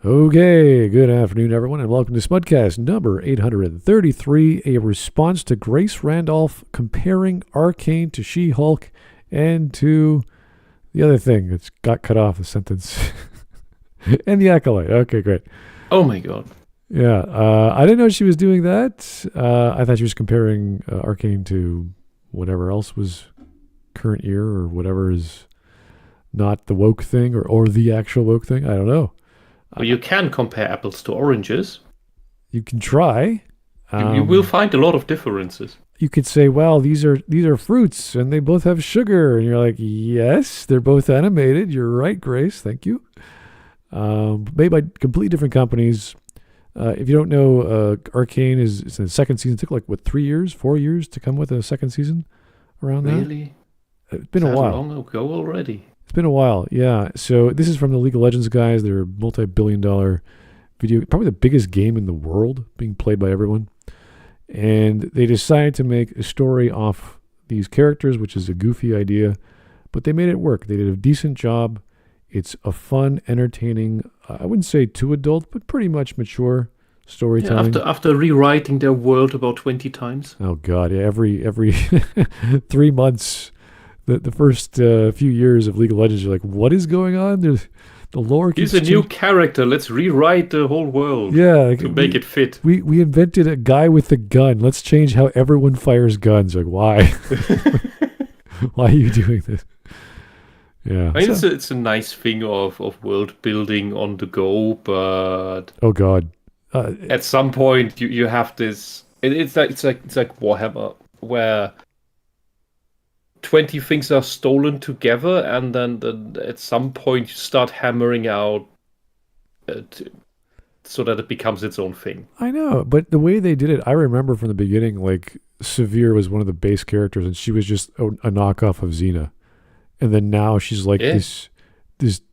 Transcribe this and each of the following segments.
Okay, good afternoon, everyone, and welcome to Smudcast number 833, a response to Grace Randolph comparing Arcane to She-Hulk and to the other thing. It's got cut off the sentence. And the Acolyte. Okay, great. Oh my god. Yeah, I didn't know she was doing that. I thought she was comparing Arcane to whatever else was current year or whatever is not the woke thing or the actual woke thing. I don't know. Well, you can compare apples to oranges. You can try. You will find a lot of differences. You could say, well, these are fruits and they both have sugar. And you're like, yes, they're both animated. You're right, Grace. Thank you. Made by completely different companies. If you don't know, Arcane is in the second season. It took 4 years to come with a second season around that. Really? It's been a while. Long ago already. It's been a while, yeah. So this is from the League of Legends guys. They're a multi-billion-dollar video, probably the biggest game in the world, being played by everyone. And they decided to make a story off these characters, which is a goofy idea, but they made it work. They did a decent job. It's a fun, entertaining, I wouldn't say too adult, but pretty much mature storytelling. Yeah, after rewriting their world about 20 times. Oh God, yeah, every 3 months. The first few years of League of Legends, you're like, what is going on? The lore keeps He's a new character. Let's rewrite the whole world. Yeah, to make it fit. We invented a guy with a gun. Let's change how everyone fires guns. Like, why? Why are you doing this? Yeah, I mean, it's a nice thing of world building on the go, but oh God, at some point you have this. It's like Warhammer, where 20 things are stolen together, and then at some point you start hammering out so that it becomes its own thing. I know, but the way they did it, I remember from the beginning, like Severe was one of the base characters, and she was just a knockoff of Xena. And then now she's like this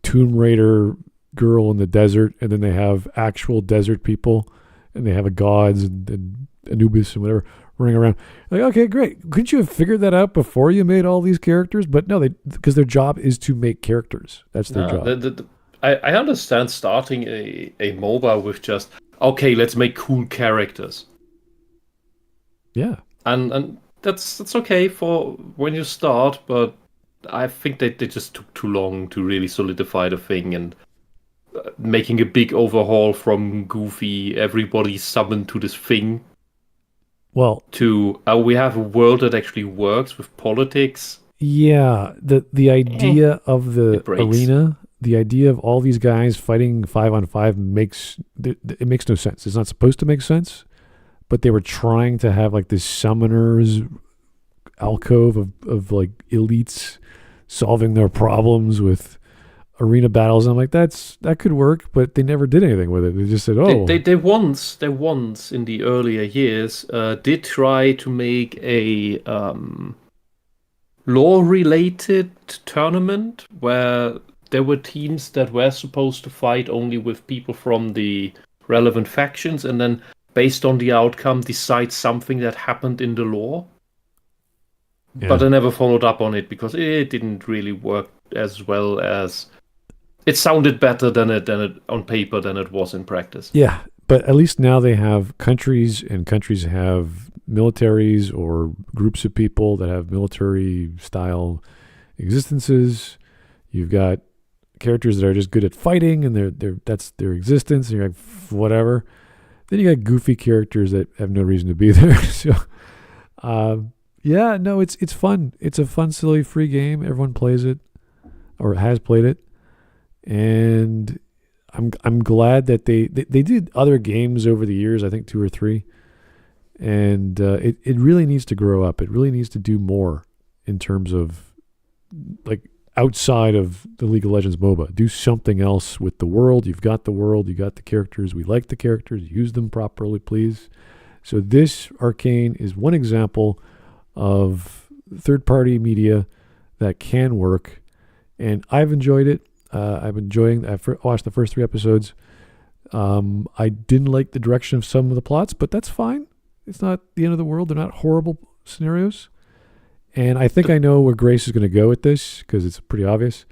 Tomb Raider girl in the desert, and then they have actual desert people, and they have a gods and Anubis and whatever running around. Like, okay, great. Couldn't you have figured that out before you made all these characters? But no, because their job is to make characters. That's their job. I understand starting a MOBA with just, okay, let's make cool characters. Yeah. And that's okay for when you start, but I think they just took too long to really solidify the thing, and making a big overhaul from goofy, everybody summoned to this thing. Well, to we have a world that actually works with politics. Yeah, the idea of the arena, the idea of all these guys fighting 5-on-5 makes no sense. It's not supposed to make sense, but they were trying to have like this summoners alcove of like elites solving their problems with arena battles. And I'm like, that could work, but they never did anything with it. They just said, oh, they once in the earlier years did try to make a lore-related tournament where there were teams that were supposed to fight only with people from the relevant factions, and then based on the outcome decide something that happened in the lore. Yeah. But I never followed up on it because it didn't really work as well as it sounded better than it on paper than it was in practice. Yeah, but at least now they have countries, and countries have militaries or groups of people that have military style existences. You've got characters that are just good at fighting, and that's their existence, and you're like, whatever. Then you got goofy characters that have no reason to be there. So yeah, no, it's fun. It's a fun, silly, free game. Everyone plays it or has played it. And I'm glad that they did other games over the years, I think 2 or 3. And it really needs to grow up. It really needs to do more in terms of like outside of the League of Legends MOBA. Do something else with the world. You've got the world, you got the characters. We like the characters. Use them properly, please. So this Arcane is one example of third-party media that can work. And I've enjoyed it. I've watched the first 3 episodes. I didn't like the direction of some of the plots, but that's fine. It's not the end of the world. They're not horrible scenarios. And I think I know where Grace is going to go with this because it's pretty obvious.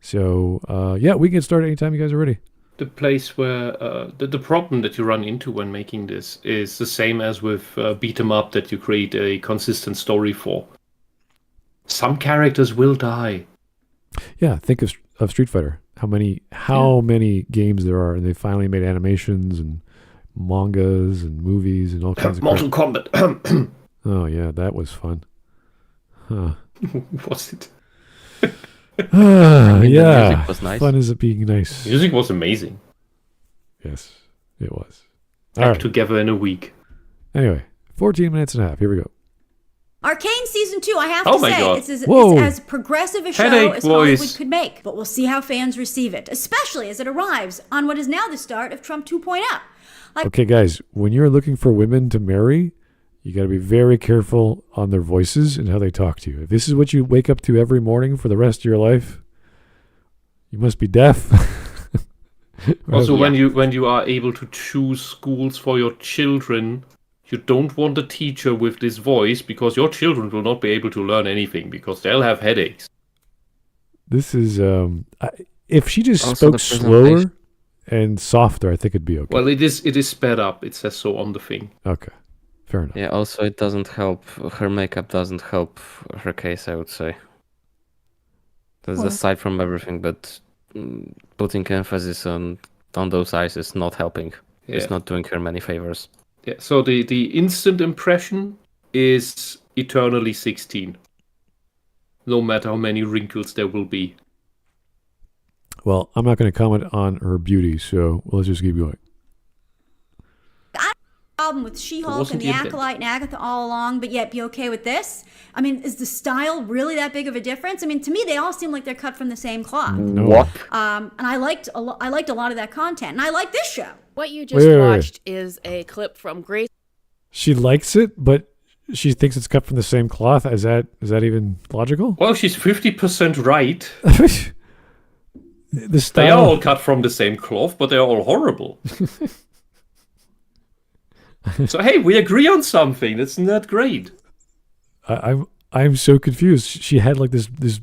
So, yeah, we can start anytime you guys are ready. the place where the problem that you run into when making this is the same as with beat 'em up that you create a consistent story for. Some characters will die. Yeah, think of Street Fighter. How many games there are, and they finally made animations and mangas and movies and all kinds of Mortal Kombat. Oh yeah, that was fun. Huh. Was it? Yeah, the music was nice. Fun is it being nice. Music was amazing. Yes, it was. Back All right. together in a week. Anyway, 14 minutes and a half. Here we go. Arcane Season 2, I have Oh to my say, God. it's Whoa. as progressive a show Headache as Hollywood voice. could make. But we'll see how fans receive it, especially as it arrives on what is now the start of Trump 2.0. Okay, guys, when you're looking for women to marry, you got to be very careful on their voices and how they talk to you. If this is what you wake up to every morning for the rest of your life, you must be deaf. Also, when you are able to choose schools for your children, you don't want a teacher with this voice because your children will not be able to learn anything because they'll have headaches. This is if she just Also spoke the slower presentation. and softer, I think it'd be okay. Well, it is sped up. It says so on the thing. Okay, fair enough. Yeah, also it doesn't help. Her makeup doesn't help her case, I would say. That's Well- aside from everything, but putting emphasis on those eyes is not helping. Yeah. It's not doing her many favors. Yeah. So the instant impression is eternally 16. No matter how many wrinkles there will be. Well, I'm not going to comment on her beauty, so let's just keep going. Problem with She-Hulk wasn't and the the intent. Acolyte and Agatha all along, but yet be okay with this? I mean, is the style really that big of a difference? I mean, to me, they all seem like they're cut from the same cloth. No. What? And I liked a lot of that content, and I like this show. What you just Wait. watched is a clip from Grace She likes it, but she thinks it's cut from the same cloth. Is that even logical? Well, she's 50% right. The They are style. all cut from the same cloth, but they're all horrible. So hey, we agree on something. Isn't that great? I'm so confused. She had like this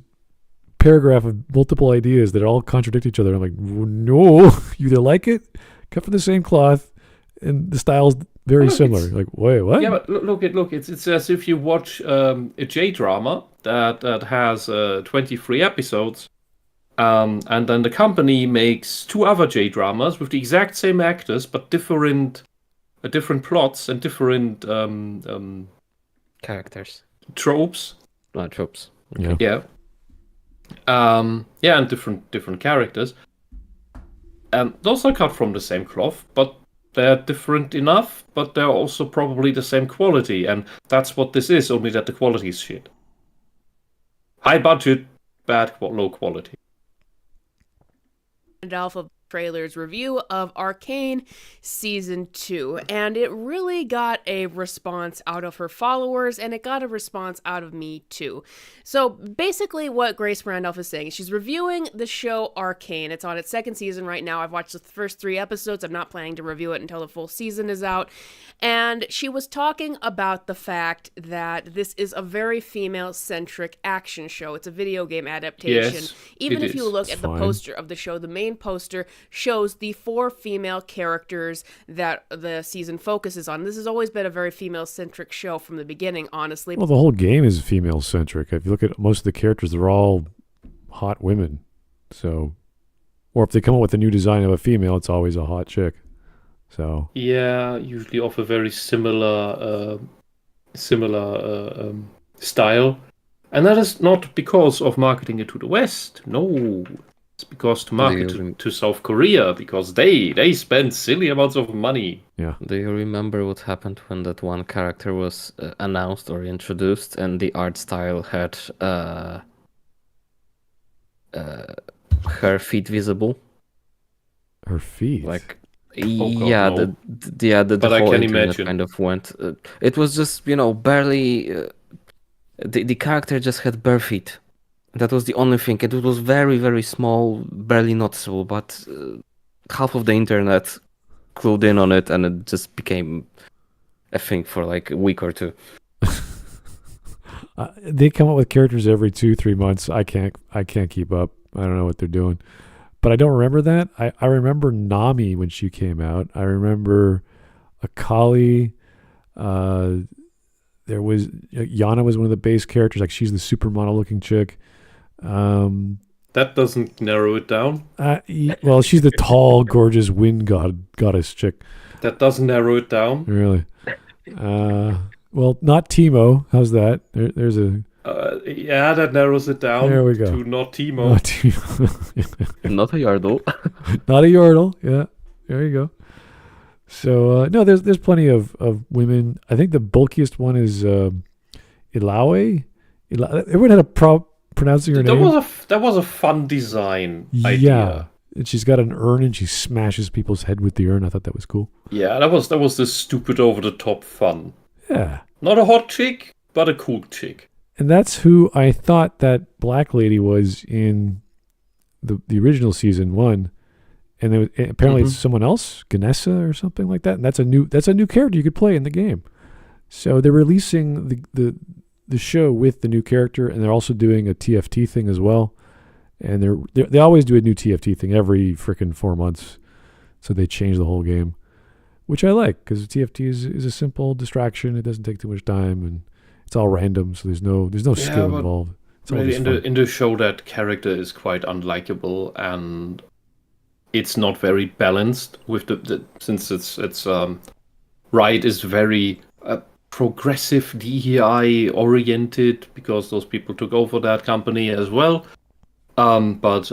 paragraph of multiple ideas that all contradict each other. I'm like, no, you either like it, cut from the same cloth, and the style's very Look, similar. it's- Like, wait, what? Yeah, but look, it's as if you watch a J drama that has 23 episodes, and then the company makes 2 other J dramas with the exact same actors but different plots and different Characters. tropes. Not tropes. Yeah. Yeah. And different characters. And those are cut from the same cloth, but they're different enough, but they're also probably the same quality, and that's what this is, only that the quality is shit. High budget, low quality. Randolph of Trailer's review of Arcane Season 2, and it really got a response out of her followers, and it got a response out of me too. So basically what Grace Randolph is saying, she's reviewing the show Arcane. It's on its 2nd season right now. I've watched the first 3 episodes. I'm not planning to review it until the full season is out. And she was talking about the fact that this is a very female-centric action show. It's a video game adaptation. Yes, Even it if you is. look It's at the fine. poster of the show, the main poster shows the 4 female characters that the season focuses on. This has always been a very female-centric show from the beginning, honestly. Well, the whole game is female-centric. If you look at most of the characters, they're all hot women. So, or if they come up with a new design of a female, it's always a hot chick. So, Yeah, usually of a very similar style. And that is not because of marketing it to the West. No. It's because to market to South Korea, because they spend silly amounts of money. yeah. Do you remember what happened when that one character was announced or introduced and the art style had her feet visible? Her feet. Like, God, yeah, no. the But I whole can internet imagine. kind of went. It was just barely. The character just had bare feet. That was the only thing. It was very, very small, barely noticeable. But half of the internet clued in on it, and it just became a thing for like a week or 2. They come up with characters every 2-3 months. I can't keep up. I don't know what they're doing. but I don't remember that. I remember Nami when she came out. I remember Akali. There was Yana was one of the base characters. Like she's the supermodel looking chick. That doesn't narrow it down. Well, she's the tall, gorgeous wind goddess chick. That doesn't narrow it down. Really? Well, not Teemo. How's that? There's a. Yeah, that narrows it down. There we go. To not Teemo. Not Teemo. Not a Yardle. Not a Yordle. Yeah, there you go. So no, there's plenty of women. I think the bulkiest one is Ilawe. Everyone had a problem pronouncing her name. That was a fun design Yeah, idea. and she's got an urn and she smashes people's head with the urn. I thought that was cool. Yeah, that was the stupid over the top fun. Yeah, Not a hot chick, but a cool chick. and that's who I thought that black lady was in the original season 1. And apparently it's someone else, Ganessa or something like that. And that's a new character you could play in the game. So they're releasing the show with the new character, and they're also doing a TFT thing as well. And they always do a new TFT thing every freaking 4 months. So they change the whole game, which I like because TFT is a simple distraction. It doesn't take too much time, and it's all random. So there's no skill involved. It's all Really, just fun. in the show, that character is quite unlikable, and it's not very balanced with since it's Riot is very progressive DEI oriented because those people took over that company as well. But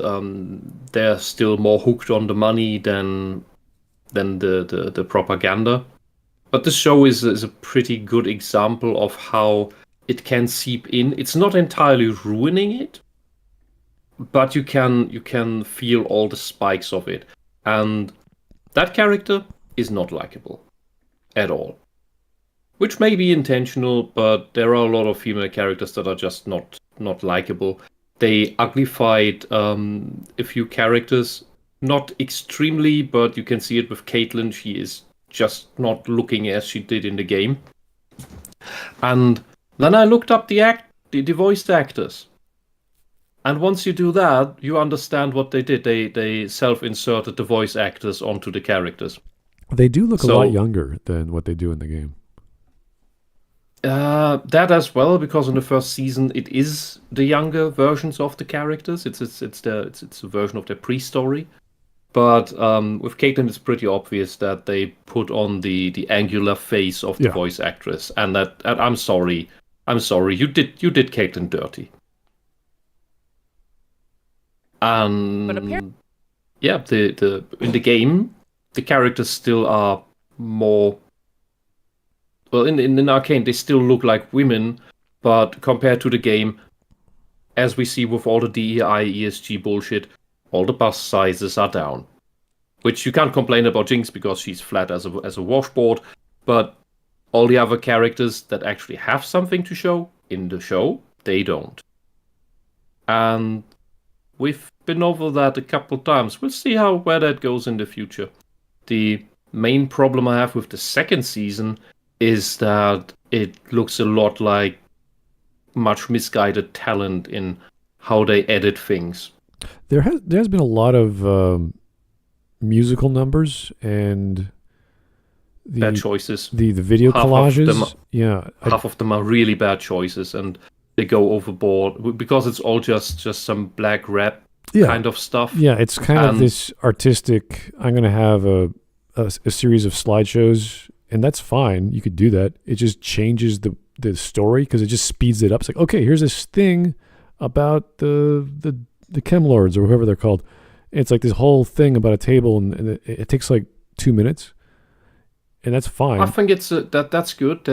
they're still more hooked on the money than the propaganda. But the show is a pretty good example of how it can seep in. It's not entirely ruining it, but you can feel all the spikes of it. And that character is not likable at all. Which may be intentional, but there are a lot of female characters that are just not likable. They uglified a few characters, not extremely, but you can see it with Caitlyn. She is just not looking as she did in the game. And then I looked up the voiced actors. And once you do that, you understand what they did. They self-inserted the voice actors onto the characters. They do look a lot younger than what they do in the game. That as well, because in the first season it is the younger versions of the characters. It's a version of their pre-story. But with Caitlyn, it's pretty obvious that they put on the angular face of the voice actress, and I'm sorry, you did Caitlyn dirty. But apparently, the in the game, the characters still are more. Well, in Arcane, they still look like women, but compared to the game, as we see with all the DEI, ESG bullshit, all the bust sizes are down. Which you can't complain about Jinx because she's flat as a washboard, but all the other characters that actually have something to show in the show, they don't. And we've been over that a couple times. We'll see where that goes in the future. The main problem I have with the second season is that it looks a lot like much misguided talent in how they edit things. There's been a lot of musical numbers and bad choices. The video collages. Half of them are really bad choices, and they go overboard because it's all just some black rap kind of stuff. Yeah, it's kind of this artistic. I'm going to have a series of slideshows. And that's fine. You could do that. It just changes the story because it just speeds it up. It's like, okay, here's this thing about the Chem Lords or whoever they're called. And it's like this whole thing about a table, and it takes like 2 minutes, and that's fine. I think it's that's good.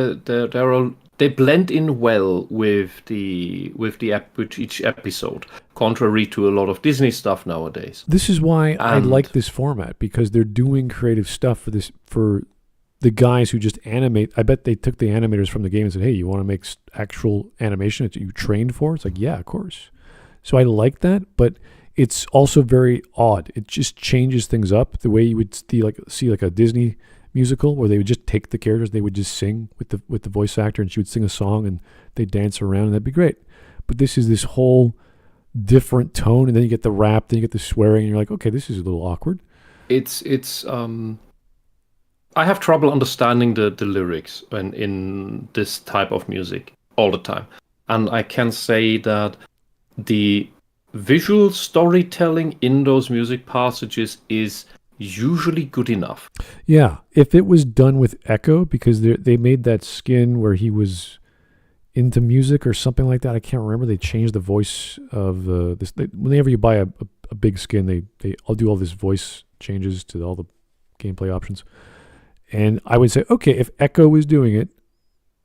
They blend in well with each episode, contrary to a lot of Disney stuff nowadays. This is why I like this format, because they're doing creative stuff for the guys who just animate. I bet they took the animators from the game and said, hey, you want to make actual animation that you trained for? It's like, yeah, of course. So I like that, but it's also very odd. It just changes things up the way you would see a Disney musical where they would just take the characters, they would just sing with the voice actor, and she would sing a song and they'd dance around, and that'd be great. But this is this whole different tone, and then you get the rap, then you get the swearing, and you're like, okay, this is a little awkward. It's I have trouble understanding the lyrics in this type of music all the time. And I can say that the visual storytelling in those music passages is usually good enough. Yeah, if it was done with Echo, because they made that skin where he was into music or something like that. I can't remember. They changed the voice of this. Whenever you buy a big skin, I'll do all this voice changes to all the gameplay options. And I would say, okay, if Echo was doing it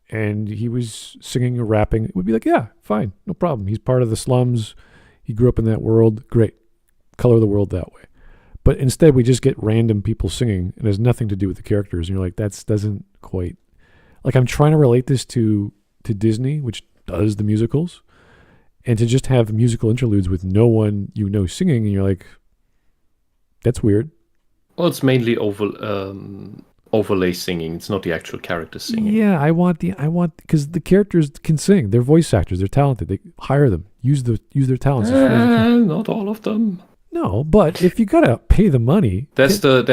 and he was singing or rapping, it would be like, yeah, fine, no problem. He's part of the slums. He grew up in that world. Great. Color the world that way. But instead, we just get random people singing, and it has nothing to do with the characters. And you're like, that doesn't quite... Like, I'm trying to relate this to Disney, which does the musicals, and to just have musical interludes with no one singing, and you're like, that's weird. Well, it's mainly overlay singing. It's not the actual characters singing. Yeah, I want because the characters can sing. They're voice actors. They're talented. They hire them. Use their talents. Not all of them. No, but if you gotta pay the money, that's the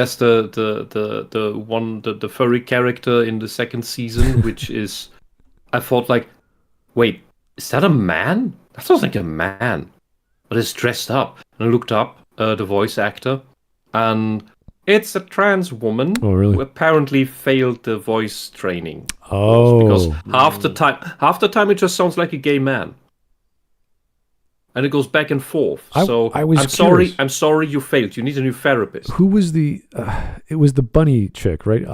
furry character in the second season, which is, I thought like, wait, is that a man? That sounds like a man, but it's dressed up. And I looked up the voice actor, and it's a trans woman who apparently failed the voice training. Oh, because half the time it just sounds like a gay man. And it goes back and forth. I'm sorry you failed. You need a new therapist. Who was it was the bunny chick, right?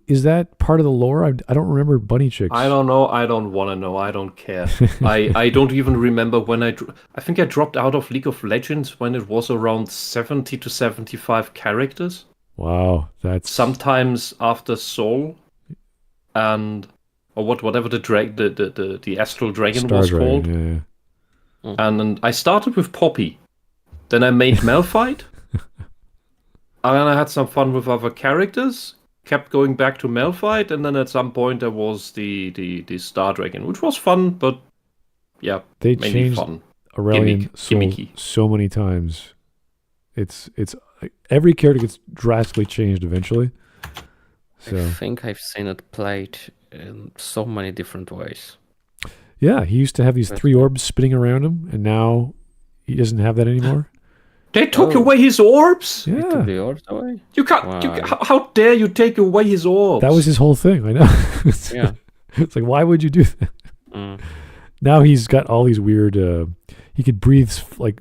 Is that part of the lore? I don't remember bunny chicks. I don't know. I don't want to know. I don't care. I don't even remember when I think I dropped out of League of Legends when it was around 70 to 75 characters. Wow. That's... Sometimes after Soul or whatever the astral dragon Star was Dragon, called. Yeah. And I started with Poppy. Then I made Malphite. And then I had some fun with other characters. Kept going back to Malphite. And then at some point there was the Star Dragon, which was fun, but yeah, they mainly changed fun. Aurelian so many times. It's every character gets drastically changed eventually. So I think I've seen it played in so many different ways. Yeah, he used to have these 3 orbs spinning around him, and now he doesn't have that anymore. They took away his orbs? Yeah. They took the orbs away? You can't... how dare you take away his orbs? That was his whole thing, I know. Yeah. It's like, why would you do that? Mm. Now he's got all these weird... he could breathe, like,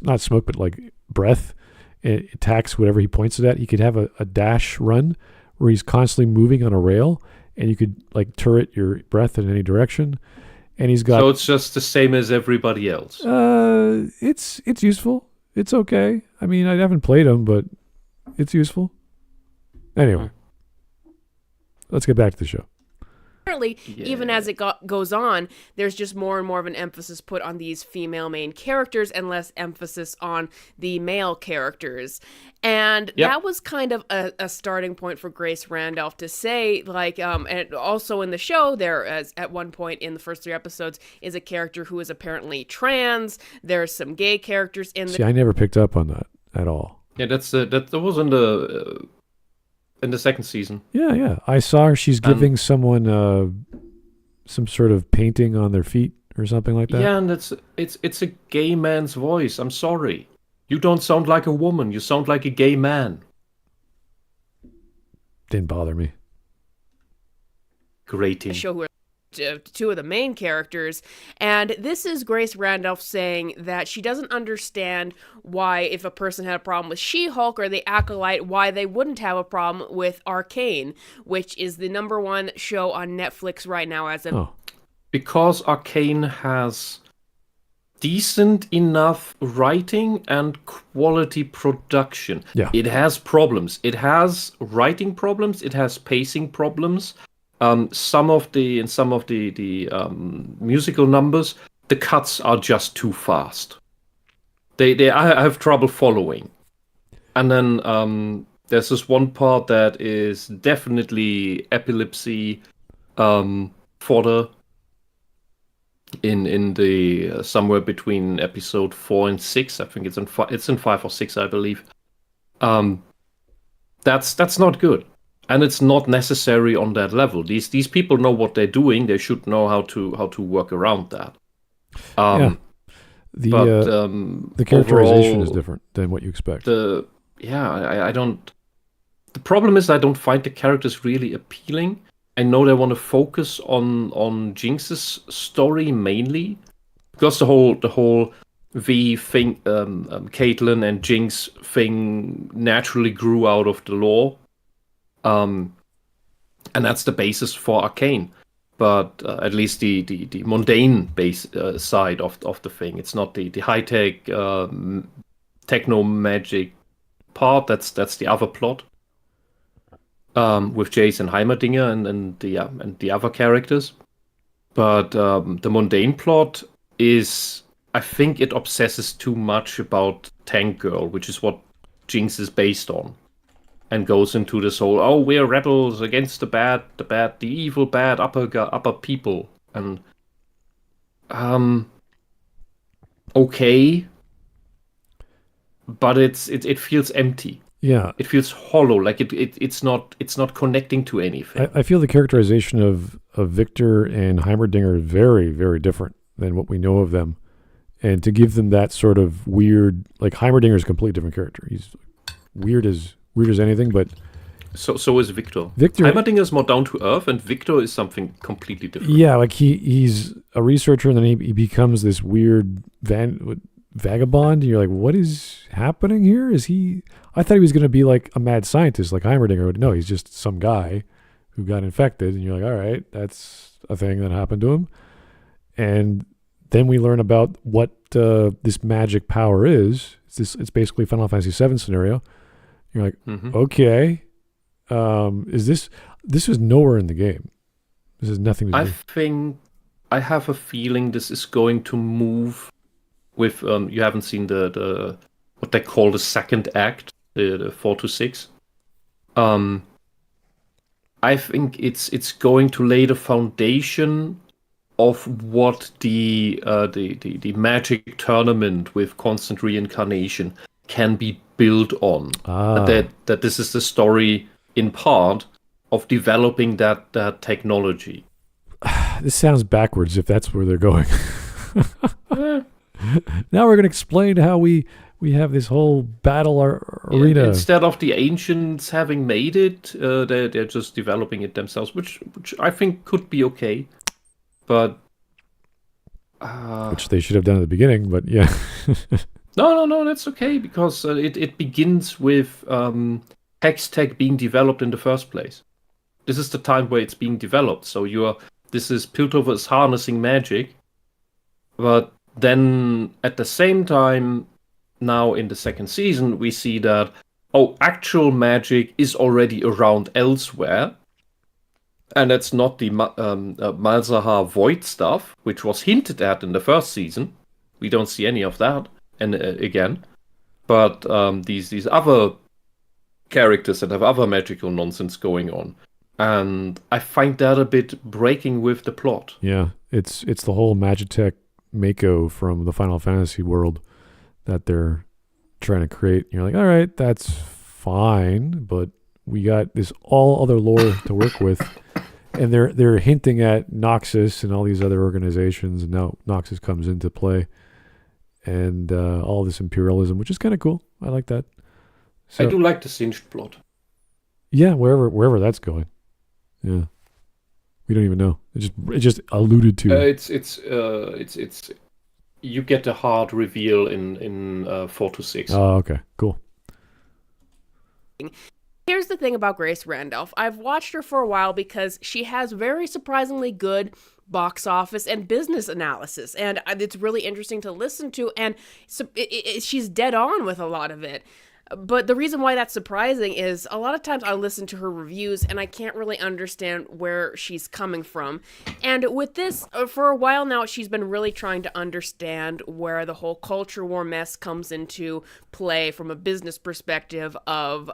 not smoke, but like breath. It attacks whatever he points it at. He could have a dash run where he's constantly moving on a rail, and you could, like, turret your breath in any direction. And he's got... So it's just the same as everybody else. It's useful. It's okay. I mean, I haven't played him, but it's useful. Anyway, let's get back to the show. Apparently, even as it goes on, there's just more and more of an emphasis put on these female main characters and less emphasis on the male characters. And that was kind of a starting point for Grace Randolph to say, like, and also in the show, there, as at one point in the first 3 episodes, is a character who is apparently trans. There's some gay characters in the... See, I never picked up on that at all. Yeah, that was in the second season. Yeah. I saw her. She's giving someone some sort of painting on their feet or something like that. Yeah, and it's a gay man's voice. I'm sorry. You don't sound like a woman. You sound like a gay man. Didn't bother me. Grating. Show who are 2 of the main characters, and this is Grace Randolph saying that she doesn't understand why, if a person had a problem with She-Hulk or the Acolyte, why they wouldn't have a problem with Arcane, which is the #1 show on Netflix right now as a... Because Arcane has decent enough writing and quality production. Yeah. It has problems. It has writing problems. It has pacing problems. Some of the musical numbers, the cuts are just too fast. I have trouble following. And then there's this one part that is definitely epilepsy fodder. in the somewhere between episode 4 and 6. I think it's in 5 or 6, I believe. That's not good, and it's not necessary on that level. These people know what they're doing. They should know how to work around that. The characterization overall, is different than what you expect. I don't. The problem is I don't find the characters really appealing. I know they want to focus on Jinx's story mainly, because the whole V thing, Caitlyn and Jinx thing naturally grew out of the lore, and that's the basis for Arcane. But at least the mundane base side of the thing, it's not the high tech techno magic part. That's the other plot. With Jace and Heimerdinger and the other characters, but the mundane plot is, I think, it obsesses too much about Tank Girl, which is what Jinx is based on, and goes into this whole we're rebels against the evil bad upper people, and okay, but it feels empty. Yeah, it feels hollow. Like it's not connecting to anything. I feel the characterization of Victor and Heimerdinger is very, very different than what we know of them, and to give them that sort of weird, like Heimerdinger is a completely different character. He's weird as anything, but so is Victor. Heimerdinger is more down to earth, and Victor is something completely different. Yeah, like he's a researcher, and then he becomes this weird vagabond, and you're like, what is happening here? I thought he was going to be like a mad scientist like Heimerdinger. No, he's just some guy who got infected, and you're like, all right, that's a thing that happened to him. And then we learn about what this magic power is. It's basically Final Fantasy VII scenario. You're like, okay, is this was nowhere in the game. This has nothing to do. I have a feeling this is going to move with you haven't seen the what they call the second act, the 4 to 6. I think it's going to lay the foundation of what the magic tournament with constant reincarnation can be built on. That this is the story in part of developing that technology. This sounds backwards if that's where they're going. Now we're going to explain how we have this whole battle arena. Instead of the ancients having made it, they're just developing it themselves, which I think could be okay. But which they should have done at the beginning, but yeah. No, that's okay, because it begins with hex tech being developed in the first place. This is the time where it's being developed. So this is Piltover is harnessing magic, but then at the same time, now in the second season, we see that actual magic is already around elsewhere, and it's not the Malzahar Void stuff, which was hinted at in the first season. We don't see any of that, and again, but these other characters that have other magical nonsense going on, and I find that a bit breaking with the plot. Yeah, it's the whole Magitech Mako from the Final Fantasy world that they're trying to create. And you're like, all right, that's fine, but we got this all other lore to work with, and they're hinting at Noxus and all these other organizations, and now Noxus comes into play, and all this imperialism, which is kind of cool. I like that. So, I do like the Singed plot. Yeah, wherever that's going. Yeah, we don't even know. It just alluded to. It's you get a hard reveal in 4 to 6. Oh, okay, cool. Here's the thing about Grace Randolph. I've watched her for a while because she has very surprisingly good box office and business analysis, and it's really interesting to listen to, and she's dead on with a lot of it. But the reason why that's surprising is a lot of times I listen to her reviews and I can't really understand where she's coming from. And with this, for a while now, she's been really trying to understand where the whole culture war mess comes into play from a business perspective of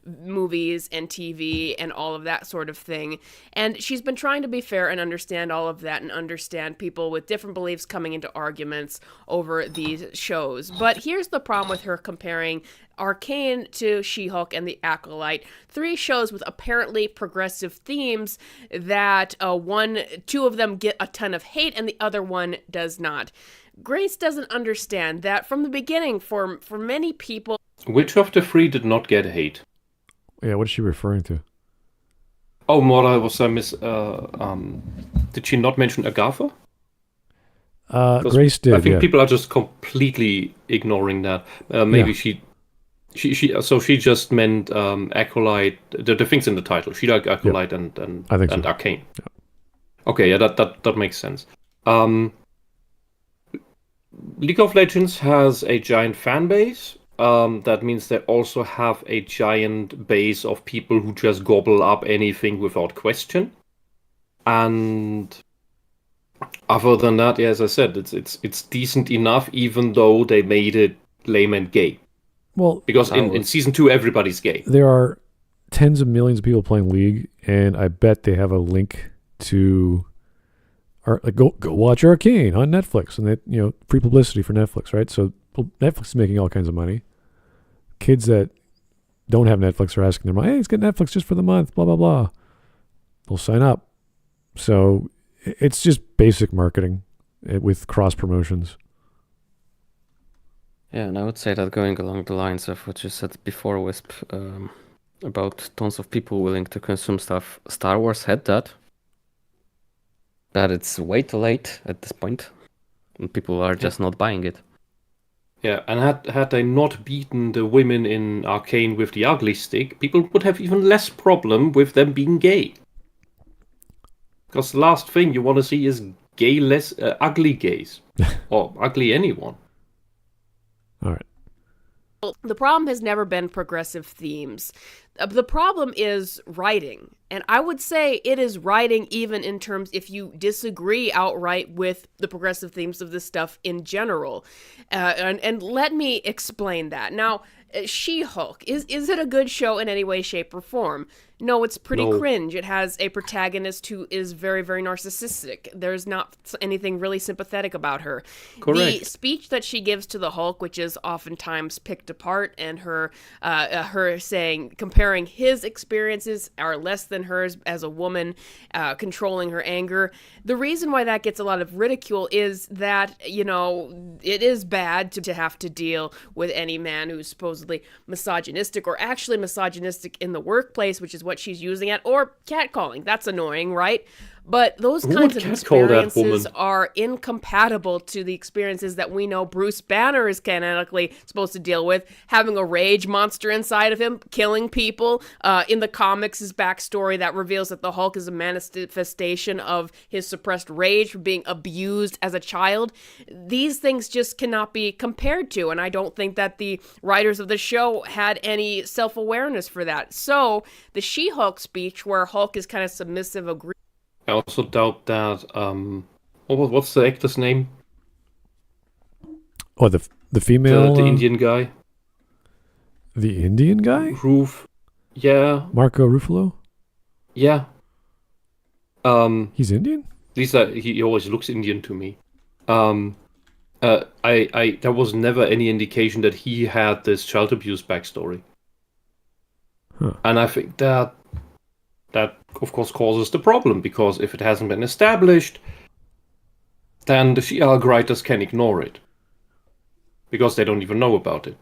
movies and TV and all of that sort of thing. And she's been trying to be fair and understand all of that and understand people with different beliefs coming into arguments over these shows. But here's the problem with her comparing Arcane to She-Hulk and the Acolyte, 3 shows with apparently progressive themes that two of them get a ton of hate and the other one does not. Grace doesn't understand that from the beginning, for many people... Which of the 3 did not get hate? Yeah, what is she referring to? Oh, Mora, was I did she not mention Agatha? Grace did, I think people are just completely ignoring that. Maybe she just meant Acolyte, the things in the title. She liked Acolyte and I think so. Arcane. Yeah. Okay, yeah, that makes sense. League of Legends has a giant fan base. That means they also have a giant base of people who just gobble up anything without question. And other than that, yeah, as I said, it's decent enough, even though they made it lame and gay. Well, because in season 2, everybody's gay. There are tens of millions of people playing League, and I bet they have a link to go watch Arcane on Netflix, and that free publicity for Netflix, right? So Netflix is making all kinds of money. Kids that don't have Netflix are asking their mom, "Hey, let's get Netflix just for the month." Blah blah blah. They'll sign up. So it's just basic marketing with cross promotions. Yeah, and I would say that going along the lines of what you said before, Wisp, about tons of people willing to consume stuff, Star Wars had that. That it's way too late at this point, and people are just not buying it. Yeah, and had they not beaten the women in Arcane with the ugly stick, people would have even less problem with them being gay. Because the last thing you want to see is ugly gays. Or ugly anyone. All right. The problem has never been progressive themes. The problem is writing. And I would say it is writing even in terms if you disagree outright with the progressive themes of this stuff in general. And let me explain that. Now, She-Hulk, is it a good show in any way, shape, or form? No, it's pretty cringe. It has a protagonist who is very, very narcissistic. There's not anything really sympathetic about her. Correct. The speech that she gives to the Hulk, which is oftentimes picked apart, and her saying, comparing his experiences are less than hers as a woman, controlling her anger. The reason why that gets a lot of ridicule is that, it is bad to have to deal with any man who's supposedly misogynistic or actually misogynistic in the workplace, which is what she's using it, or catcalling. That's annoying, right? But those kinds of experiences are incompatible to the experiences that we know Bruce Banner is canonically supposed to deal with, having a rage monster inside of him, killing people. In the comics, his backstory that reveals that the Hulk is a manifestation of his suppressed rage for being abused as a child. These things just cannot be compared to, and I don't think that the writers of the show had any self-awareness for that. So, the She-Hulk speech, where Hulk is kind of submissive, I also doubt that. What's the actor's name? Oh, the female, the Indian guy. The Indian guy? Yeah. Marco Ruffalo? Yeah. He's Indian? At least he always looks Indian to me. There was never any indication that he had this child abuse backstory. Huh. And I think that of course causes the problem, because if it hasn't been established, then the She-Hulk writers can ignore it, because they don't even know about it.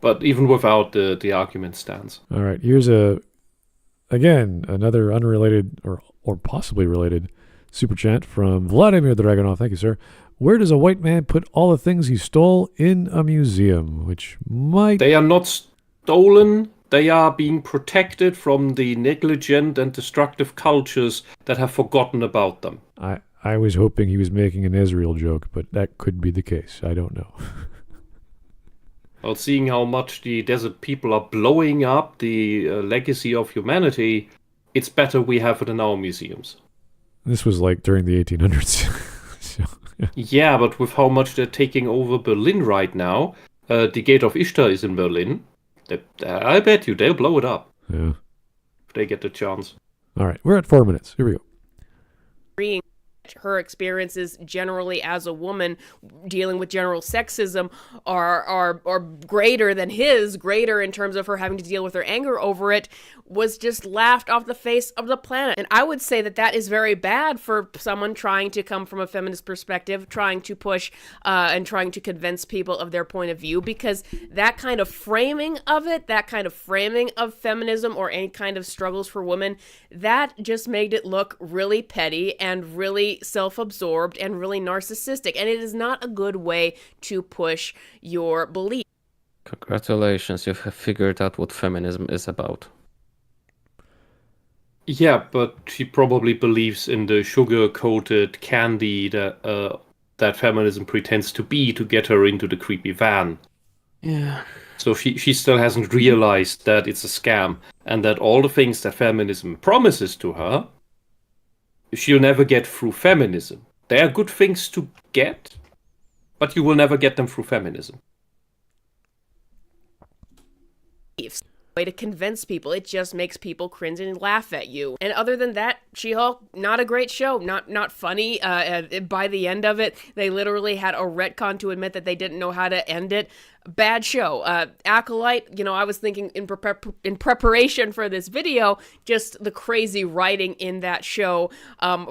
But even without, the argument stands. All right, here's another unrelated or possibly related super chat from Vladimir Dragunov. Thank you, sir. Where does a white man put all the things he stole in a museum? They are not stolen. They are being protected from the negligent and destructive cultures that have forgotten about them. I was hoping he was making an Ezreal joke, but that could be the case. I don't know. Well, seeing how much the desert people are blowing up the legacy of humanity, it's better we have it in our museums. This was like during the 1800s. So, yeah. Yeah, but with how much they're taking over Berlin right now, the Gate of Ishtar is in Berlin. I bet you they'll blow it up Yeah. if they get the chance. All right, we're at 4 minutes. Here we go. Agreeing her experiences generally as a woman dealing with general sexism are greater than his, greater in terms of her having to deal with her anger over it, was just laughed off the face of the planet. And I would say that that is very bad for someone trying to come from a feminist perspective, trying to push and trying to convince people of their point of view, because that kind of framing of it, that kind of framing of feminism or any kind of struggles for women, that just made it look really petty and really self-absorbed and really narcissistic. And it is not a good way to push your belief. Congratulations, you have figured out what feminism is about. Yeah, but she probably believes in the sugar-coated candy that that feminism pretends to be to get her into the creepy van. Yeah. So she still hasn't realized that it's a scam, and that all the things that feminism promises to her, she'll never get through feminism. They are good things to get, but you will never get them through feminism. Way to convince people. It just makes people cringe and laugh at you. And other than that, She-Hulk, not a great show, not funny. By the end of it, they literally had a retcon to admit that they didn't know how to end it. Bad show. Acolyte, I was thinking in preparation for this video, just the crazy writing in that show,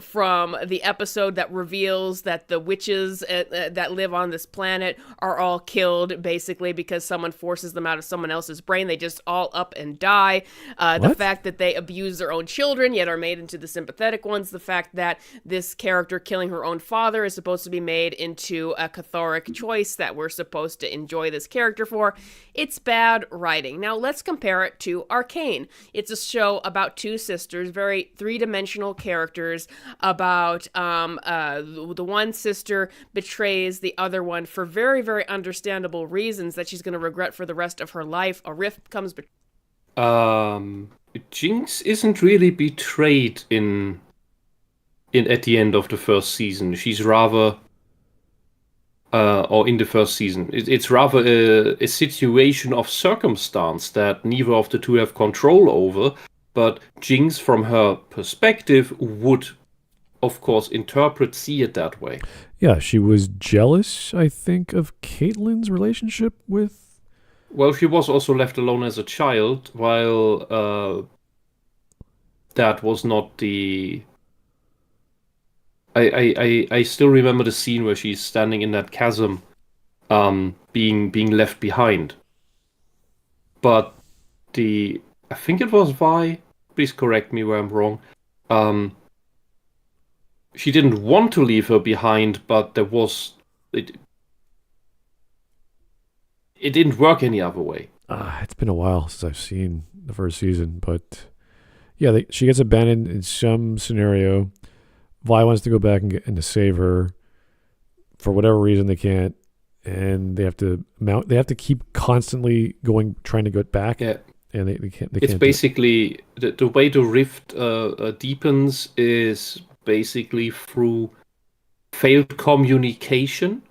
from the episode that reveals that the witches that live on this planet are all killed basically because someone forces them out of someone else's brain. They just all up and die. The fact that they abuse their own children yet are made into the sympathetic ones. The fact that this character killing her own father is supposed to be made into a cathartic choice that we're supposed to enjoy this character for. It's bad writing. Now let's compare it to Arcane. It's a show about two sisters, very three-dimensional characters, about the one sister betrays the other one for very, very understandable reasons that she's going to regret for the rest of her life. A rift comes between. Jinx isn't really betrayed in at the end of the first season. She's rather or in the first season. It's rather a situation of circumstance that neither of the two have control over, but Jinx, from her perspective, would, of course, see it that way. Yeah, she was jealous, I think, of Caitlyn's relationship with... Well, she was also left alone as a child, while that was not the... I still remember the scene where she's standing in that chasm, being left behind. But I think it was Vi, please correct me where I'm wrong, she didn't want to leave her behind, but it didn't work any other way. It's been a while since I've seen the first season, but yeah, she gets abandoned in some scenario. Vi wants to go back and to save her. For whatever reason, they can't, and they have to keep constantly trying to get back. Yeah, and they can't. It's basically the way the rift deepens is basically through failed communication,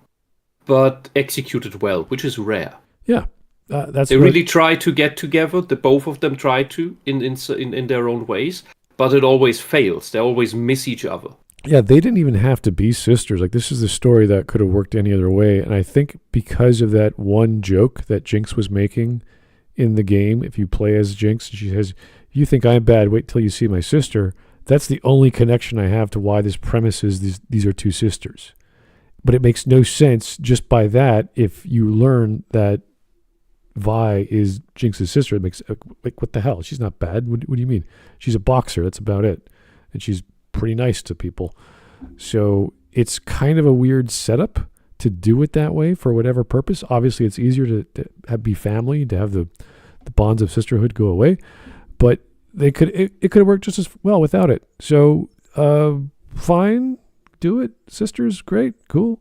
but executed well, which is rare. Yeah, they really try to get together. The both of them try to in their own ways, but it always fails. They always miss each other. Yeah, they didn't even have to be sisters. Like, this is the story that could have worked any other way. And I think because of that one joke that Jinx was making in the game, if you play as Jinx, she says, "You think I'm bad, wait till you see my sister." That's the only connection I have to why this premise is these are two sisters. But it makes no sense just by that if you learn that Vi is Jinx's sister. It makes, like, what the hell? She's not bad. What do you mean? She's a boxer. That's about it. And she's pretty nice to people. So it's kind of a weird setup to do it that way for whatever purpose. Obviously, it's easier to be family, to have the bonds of sisterhood go away. But it could have worked just as well without it. So fine, do it. Sisters, great, cool.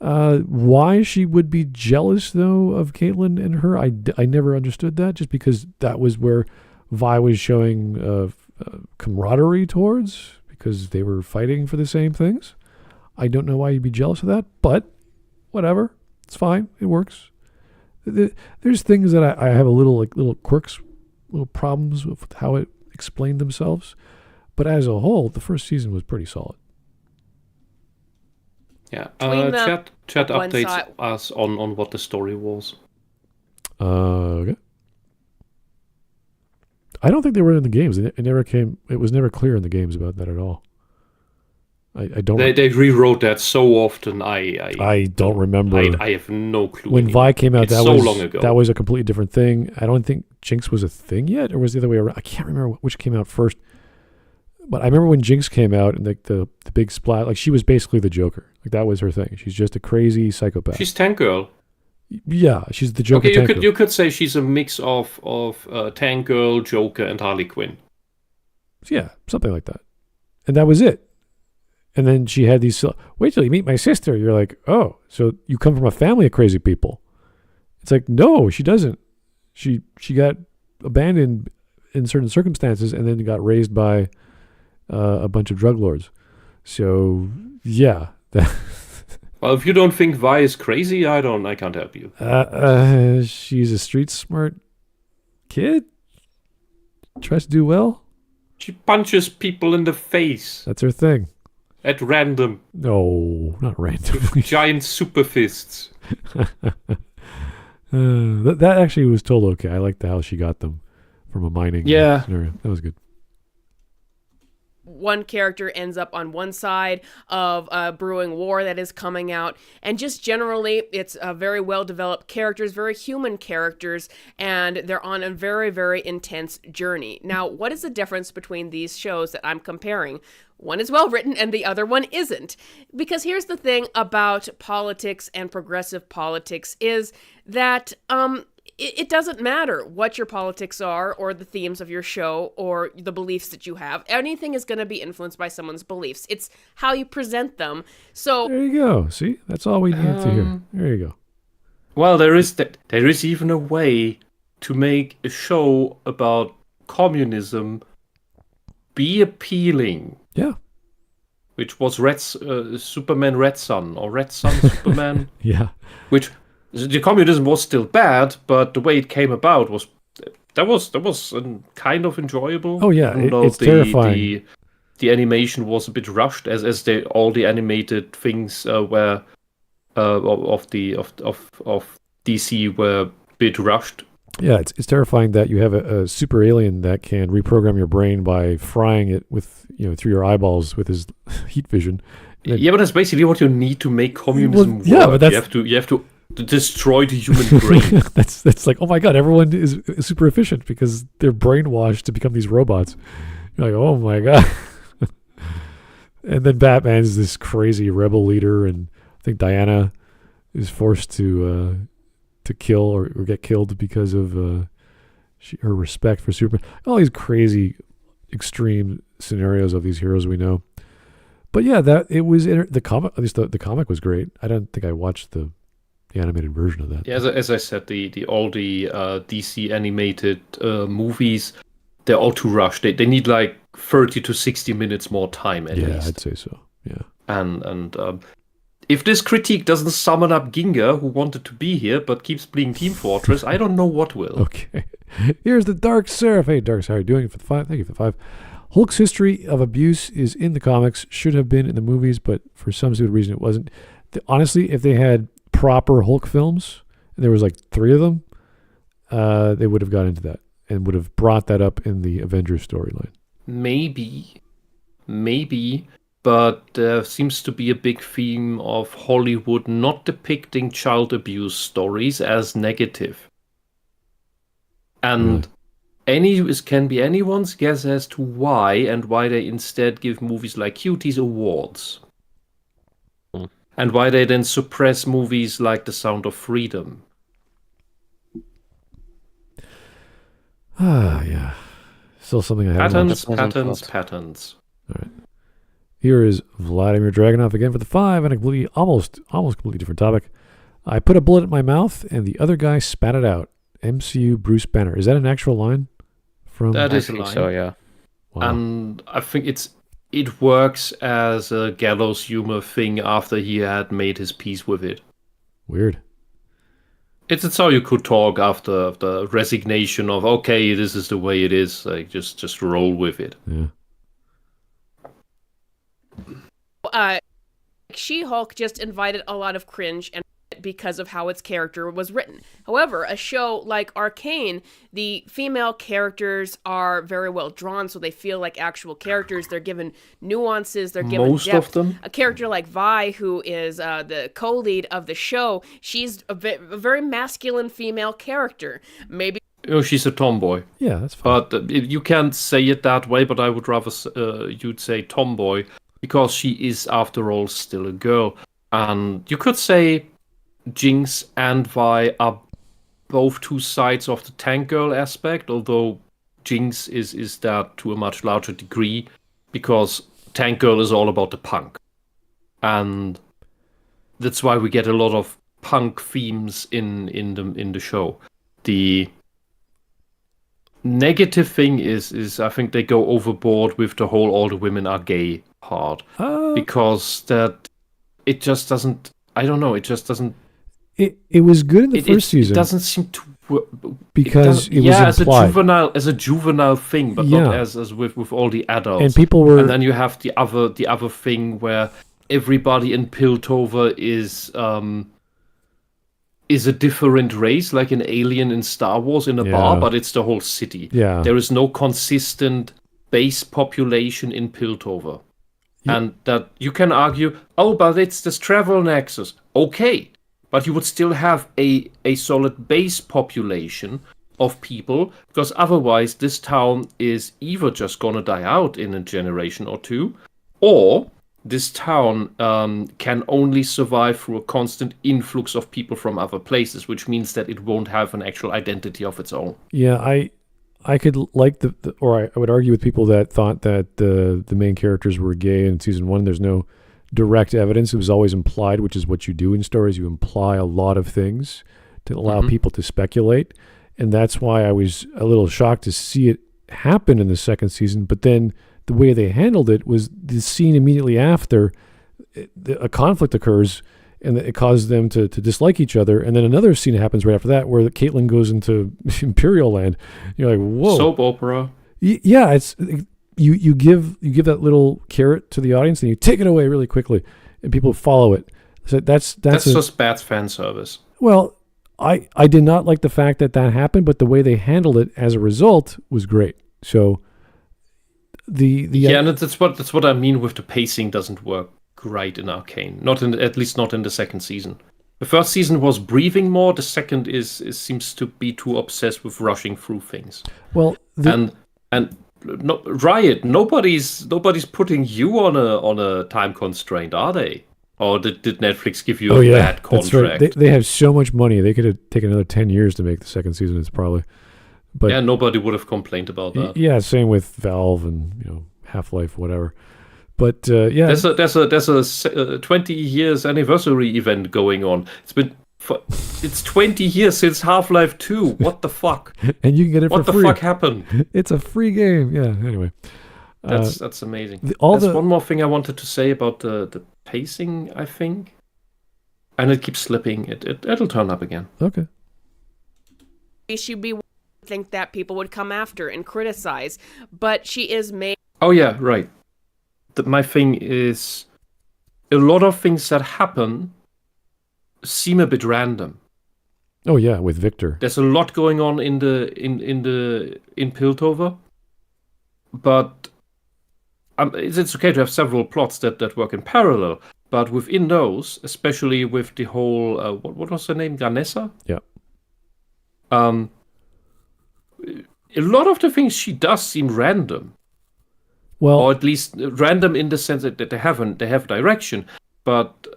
Why she would be jealous, though, of Caitlyn and her, I never understood that, just because that was where Vi was showing camaraderie towards, because they were fighting for the same things. I don't know why you'd be jealous of that, but whatever. It's fine. It works. There's things that I have little quirks, little problems with how it explained themselves. But as a whole, the first season was pretty solid. Yeah. Between the Chat one updates side- us on what the story was. Okay. I don't think they were in the games. It never came. It was never clear in the games about that at all. I don't. They rewrote that so often. I don't remember. I have no clue. When anymore. Vi came out, It's that so was long ago. that was a completely different thing. I don't think Jinx was a thing yet, or was it the other way around? I can't remember which came out first. But I remember when Jinx came out and like the big splat, like she was basically the Joker. Like that was her thing. She's just a crazy psychopath. She's Tank Girl. Yeah, she's the Joker. Okay, you could say she's a mix of Tank Girl, Joker, and Harley Quinn. Yeah, something like that. And that was it. And then she had these. Wait till you meet my sister. You're like, oh, so you come from a family of crazy people. It's like, no, she doesn't. She got abandoned in certain circumstances, and then got raised by a bunch of drug lords. So yeah. Well, if you don't think Vi is crazy, I can't help you. She's a street smart kid. Tries to do well. She punches people in the face That's her thing. at random. No, not randomly. Giant super fists. That actually was told okay. I liked how she got them from a mining scenario. That was good. One character ends up on one side of a brewing war that is coming out, and just generally it's very well developed characters, very human characters, and they're on a very, very intense journey. Now, what is the difference between these shows that I'm comparing? One is well written and the other one isn't. Because here's the thing about politics and progressive politics is that it doesn't matter what your politics are or the themes of your show or the beliefs that you have. Anything is going to be influenced by someone's beliefs. It's how you present them. So There you go. See, that's all we need to hear. There you go. Well, there is even a way to make a show about communism be appealing. Yeah. Which was Superman Red Sun or Red Sun Superman. Yeah. Which the communism was still bad, but the way it came about was kind of enjoyable. Oh yeah, Even though it's terrifying. The animation was a bit rushed, as all the animated things were of DC were a bit rushed. Yeah, it's terrifying that you have a super alien that can reprogram your brain by frying it with through your eyeballs with his heat vision. Yeah, but that's basically what you need to make communism work. Yeah, but that's you have to destroy the human brain. that's like, oh my god, everyone is super efficient because they're brainwashed to become these robots. You're like, oh my god. And then Batman's this crazy rebel leader, and I think Diana is forced to kill or get killed because of her respect for Superman. All these crazy, extreme scenarios of these heroes we know. But yeah, that it was the comic. At least the comic was great. I don't think I watched the animated version of that. Yeah, as I said, all the DC animated movies, they're all too rushed. They need like 30 to 60 minutes more time at least. Yeah, I'd say so. Yeah. And if this critique doesn't summon up Ginga, who wanted to be here but keeps playing Team Fortress, I don't know what will. Okay. Here's the Dark Seraph. Hey, Dark, how are you doing for the 5? Thank you for the 5. Hulk's history of abuse is in the comics, should have been in the movies, but for some stupid reason it wasn't. Honestly, if they had proper Hulk films, and there was like 3 of them, they would have got into that and would have brought that up in the Avengers storyline. Maybe, but there seems to be a big theme of Hollywood not depicting child abuse stories as negative. And it can be anyone's guess as to why, and why they instead give movies like Cuties awards. And why they then suppress movies like The Sound of Freedom. Ah, yeah. Still something I haven't watched. Patterns. All right. Here is Vladimir Dragunov again for the 5 and a completely, almost completely different topic. I put a bullet in my mouth and the other guy spat it out. MCU Bruce Banner. Is that an actual line? That I is a think line. so, yeah. Wow. And I think it works as a gallows humor thing after he had made his peace with it. Weird. It's how you could talk after the resignation of, okay, this is the way it is. Like just roll with it. Yeah. She-Hulk just invited a lot of cringe and because of how its character was written. However, a show like Arcane, the female characters are very well drawn, so they feel like actual characters. They're given nuances, they're given Most depth. of them. A character like Vi, who is the co-lead of the show, she's a very masculine female character. Maybe She's a tomboy. Yeah, that's fine. But you can't say it that way, but I would rather you'd say tomboy, because she is, after all, still a girl. And you could say Jinx and Vi are both two sides of the tank girl aspect, although Jinx is that to a much larger degree, because tank girl is all about the punk. And that's why we get a lot of punk themes in the show. The negative thing is I think they go overboard with the whole all the women are gay part, because that it just doesn't, I don't know, it just doesn't. It was good in the first season. It doesn't seem to work because it was implied. as a juvenile thing, but not as with all the adults. And people were, and then you have the other thing where everybody in Piltover is a different race, like an alien in Star Wars in a bar, but it's the whole city. Yeah. There is no consistent base population in Piltover. Yeah. And that you can argue, oh, but it's this travel nexus. Okay, but you would still have a solid base population of people, because otherwise this town is either just gonna die out in a generation or two, or this town can only survive through a constant influx of people from other places, which means that it won't have an actual identity of its own. Yeah, I could like I would argue with people that thought that the main characters were gay in season 1. There's no direct evidence. It was always implied, which is what you do in stories. You imply a lot of things to allow people to speculate. And that's why I was a little shocked to see it happen in the second season. But then the way they handled it was the scene immediately after a conflict occurs and it caused them to dislike each other. And then another scene happens right after that where Caitlin goes into Imperial Land. You're like, whoa. Soap opera. Yeah, it's you give that little carrot to the audience and you take it away really quickly and people follow it. So that's just bad fan service. Well, I did not like the fact that happened, but the way they handled it as a result was great. So and that's what I mean with the pacing doesn't work right in Arcane. At least not in the second season. The first season was breathing more. The second seems to be too obsessed with rushing through things. Well, no, Riot, nobody's putting you on a time constraint, are they? Or did Netflix give you a bad contract? That's right. They have so much money. They could have taken another 10 years to make the second season. It's probably, but yeah, nobody would have complained about that. Yeah, same with Valve and Half-Life, whatever. But there's a 20 years anniversary event going on. It's 20 years since Half-Life 2. What the fuck? And you can get it for free. What the fuck happened? It's a free game. Yeah. Anyway, that's amazing. There's one more thing I wanted to say about the pacing, I think, and it keeps slipping. It'll turn up again. Okay. She'd be think that people would come after and criticize, but she is made. Oh yeah, right. My thing is, a lot of things that happen seem a bit random. Oh yeah, with Victor. There's a lot going on in Piltover, but it's okay to have several plots that work in parallel. But within those, especially with the whole what was her name, Ganessa? Yeah. A lot of the things she does seem random. Well, or at least random in the sense that they have direction, but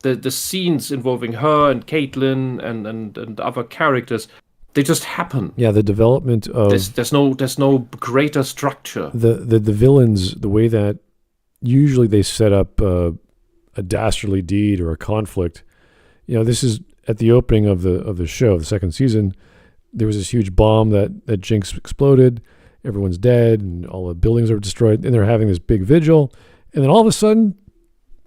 the scenes involving her and Caitlin and other characters, they just happen. Yeah, the development of there's no greater structure. The villains, the way that usually they set up a dastardly deed or a conflict. This is at the opening of the show, the second season. There was this huge bomb that Jinx exploded. Everyone's dead, and all the buildings are destroyed, and they're having this big vigil. And then all of a sudden,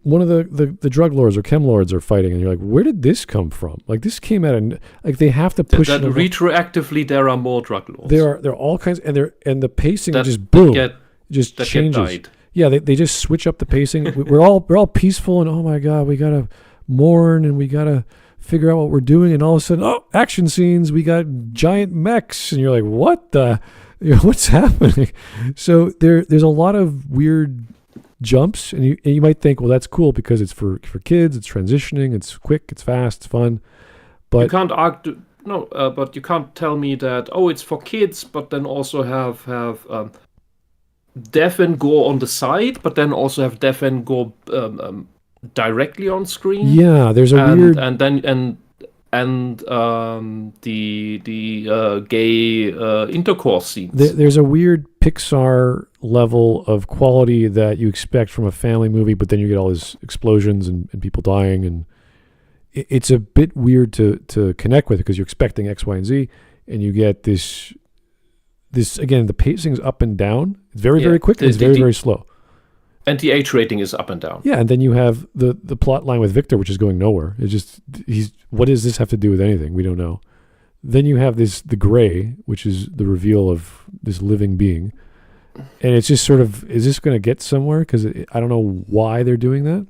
one of the drug lords or chem lords are fighting, and you're like, where did this come from? Like, this came out of, like, they have to push that retroactively. There are more drug lords. There are all kinds, and the pacing just boom, just changes. Yeah, they just switch up the pacing. we're all peaceful, and oh my god, we gotta mourn, and we gotta figure out what we're doing, and all of a sudden, action scenes. We got giant mechs, and you're like, what the? What's happening? So there's a lot of weird jumps, and you might think, well, that's cool because it's for kids, it's transitioning, it's quick, it's fast, it's fun. But you can't argue, but you can't tell me that it's for kids, but then also have death and gore on the side, but then also have death and gore directly on screen. Yeah, there's a weird the gay intercourse scenes. There's a weird Pixar level of quality that you expect from a family movie, but then you get all these explosions and people dying, and it's a bit weird to connect with because you're expecting X, Y, and Z, and you get this again, the pacing's up and down. It's very, very quick, and it's very, very slow. And the age rating is up and down. Yeah, and then you have the plot line with Victor, which is going nowhere. It's just what does this have to do with anything? We don't know. Then you have the Gray, which is the reveal of this living being, and it's just sort of, is this going to get somewhere? Because I don't know why they're doing that.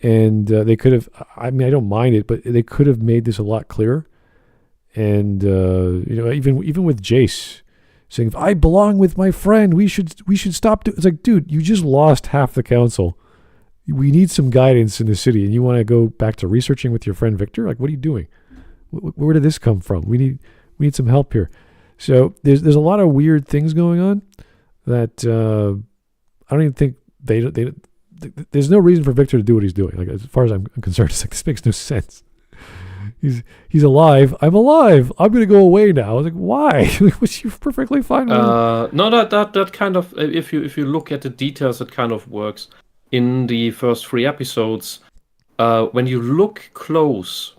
And they could have. I mean, I don't mind it, but they could have made this a lot clearer. And even with Jace saying, if I belong with my friend, we should stop doing. It's like, dude, you just lost half the council. We need some guidance in the city, and you want to go back to researching with your friend Victor? Like, what are you doing? Where did this come from? We need some help here. So there's a lot of weird things going on that I don't even think there's no reason for Victor to do what he's doing. Like, as far as I'm concerned, it's like, this makes no sense. He's alive. I'm alive. I'm going to go away now. I was like, why? Was you perfectly fine? No, that kind of, if you look at the details, it kind of works. In the first 3 episodes, when you look close,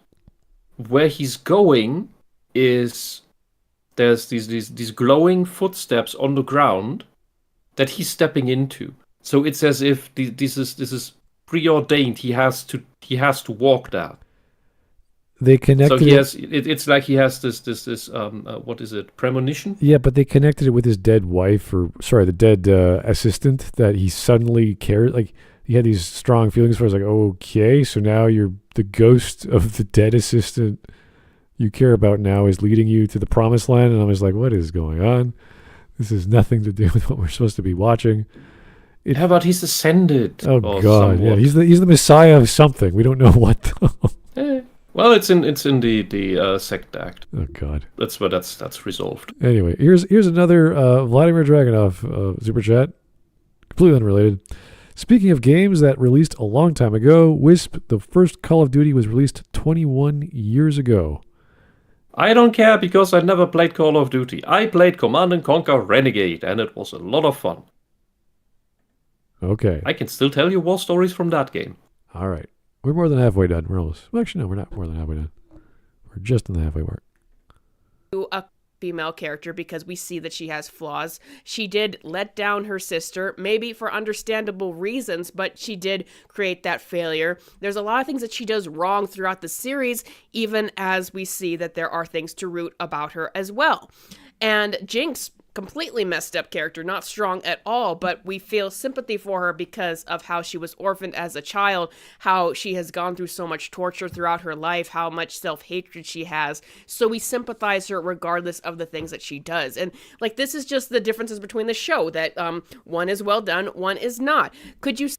where he's going is there's these glowing footsteps on the ground that he's stepping into. So it's as if this is preordained. He has to walk that. They connected. So he has. It's like he has this what is it? Premonition. Yeah, but they connected it with his dead wife, the dead assistant that he suddenly cared. Like, he had these strong feelings for. I was like, okay, so now you're the ghost of the dead assistant you care about now is leading you to the promised land, and I was like, what is going on? This has nothing to do with what we're supposed to be watching. How about he's ascended? Oh God, somewhat. Yeah, he's the Messiah of something. We don't know what though. Well, it's in the second act. Oh God, that's where that's resolved. Anyway, here's another Vladimir Dragunov super chat, completely unrelated. Speaking of games that released a long time ago, Wisp, the first Call of Duty, was released 21 years ago. I don't care because I never played Call of Duty. I played Command & Conquer Renegade, and it was a lot of fun. Okay. I can still tell you war stories from that game. All right. We're more than halfway done. Well, actually, no, we're not more than halfway done. We're just in the halfway mark. A female character because we see that she has flaws. She did let down her sister, maybe for understandable reasons, but she did create that failure. There's a lot of things that she does wrong throughout the series, even as we see that there are things to root about her as well. And Jinx, completely messed up character, not strong at all, but we feel sympathy for her because of how she was orphaned as a child, how she has gone through so much torture throughout her life, how much self-hatred she has. So we sympathize her regardless of the things that she does. And like, this is just the differences between the show, that one is well done, one is not. Could you...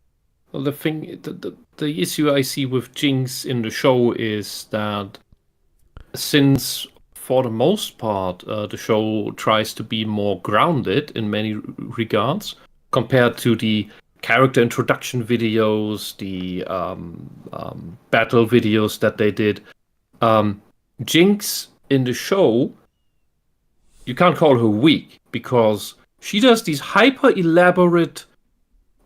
Well, the issue I see with Jinx in the show is that since for the most part, the show tries to be more grounded in many regards compared to the character introduction videos, the battle videos that they did. Jinx in the show, you can't call her weak because she does these hyper elaborate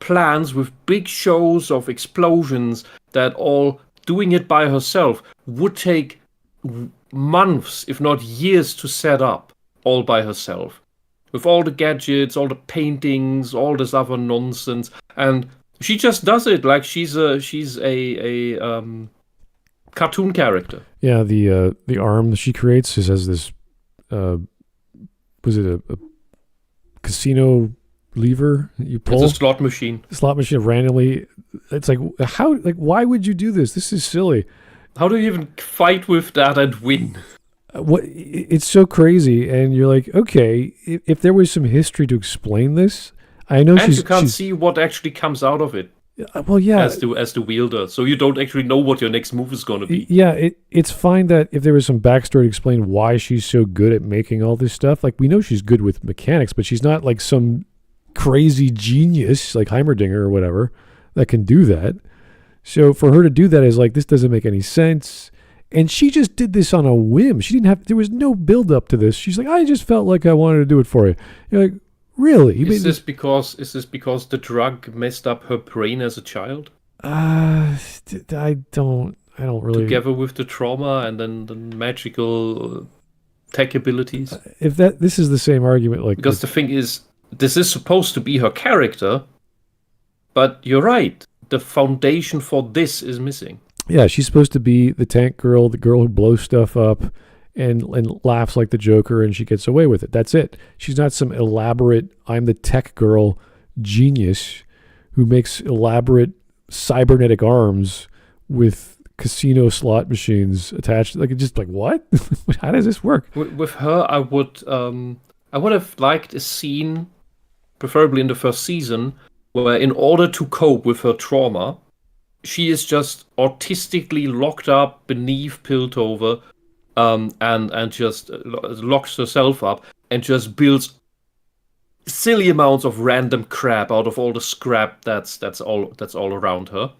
plans with big shows of explosions that all doing it by herself would take months, if not years, to set up all by herself. With all the gadgets, all the paintings, all this other nonsense. And she just does it like she's a cartoon character. Yeah, the arm that she creates has this was it a casino lever that you pull? It's a slot machine. Slot machine randomly. It's like, how, like, why would you do this? This is silly. How do you even fight with that and win? It's so crazy, and you're like, okay, if there was some history to explain this, I know and you can't see what actually comes out of it. Well, yeah, as the wielder, so you don't actually know what your next move is going to be. Yeah, it's fine that if there was some backstory to explain why she's so good at making all this stuff. Like, we know she's good with mechanics, but she's not like some crazy genius like Heimerdinger or whatever that can do that. So for her to do that is like, this doesn't make any sense. And she just did this on a whim. There was no build up to this. She's like, I just felt like I wanted to do it for you. You're like, really? Is this because the drug messed up her brain as a child? I don't really. Together with the trauma and then the magical tech abilities. This is the same argument, like, because the thing is, this is supposed to be her character, but you're right. The foundation for this is missing. Yeah, she's supposed to be the tank girl, the girl who blows stuff up and laughs like the Joker, and she gets away with it. That's it. She's not some elaborate, I'm the tech girl genius who makes elaborate cybernetic arms with casino slot machines attached. Like, it's just like, what? How does this work? With her, I would have liked a scene, preferably in the first season, where in order to cope with her trauma, she is just autistically locked up beneath Piltover, and just locks herself up and just builds silly amounts of random crap out of all the scrap that's all around her,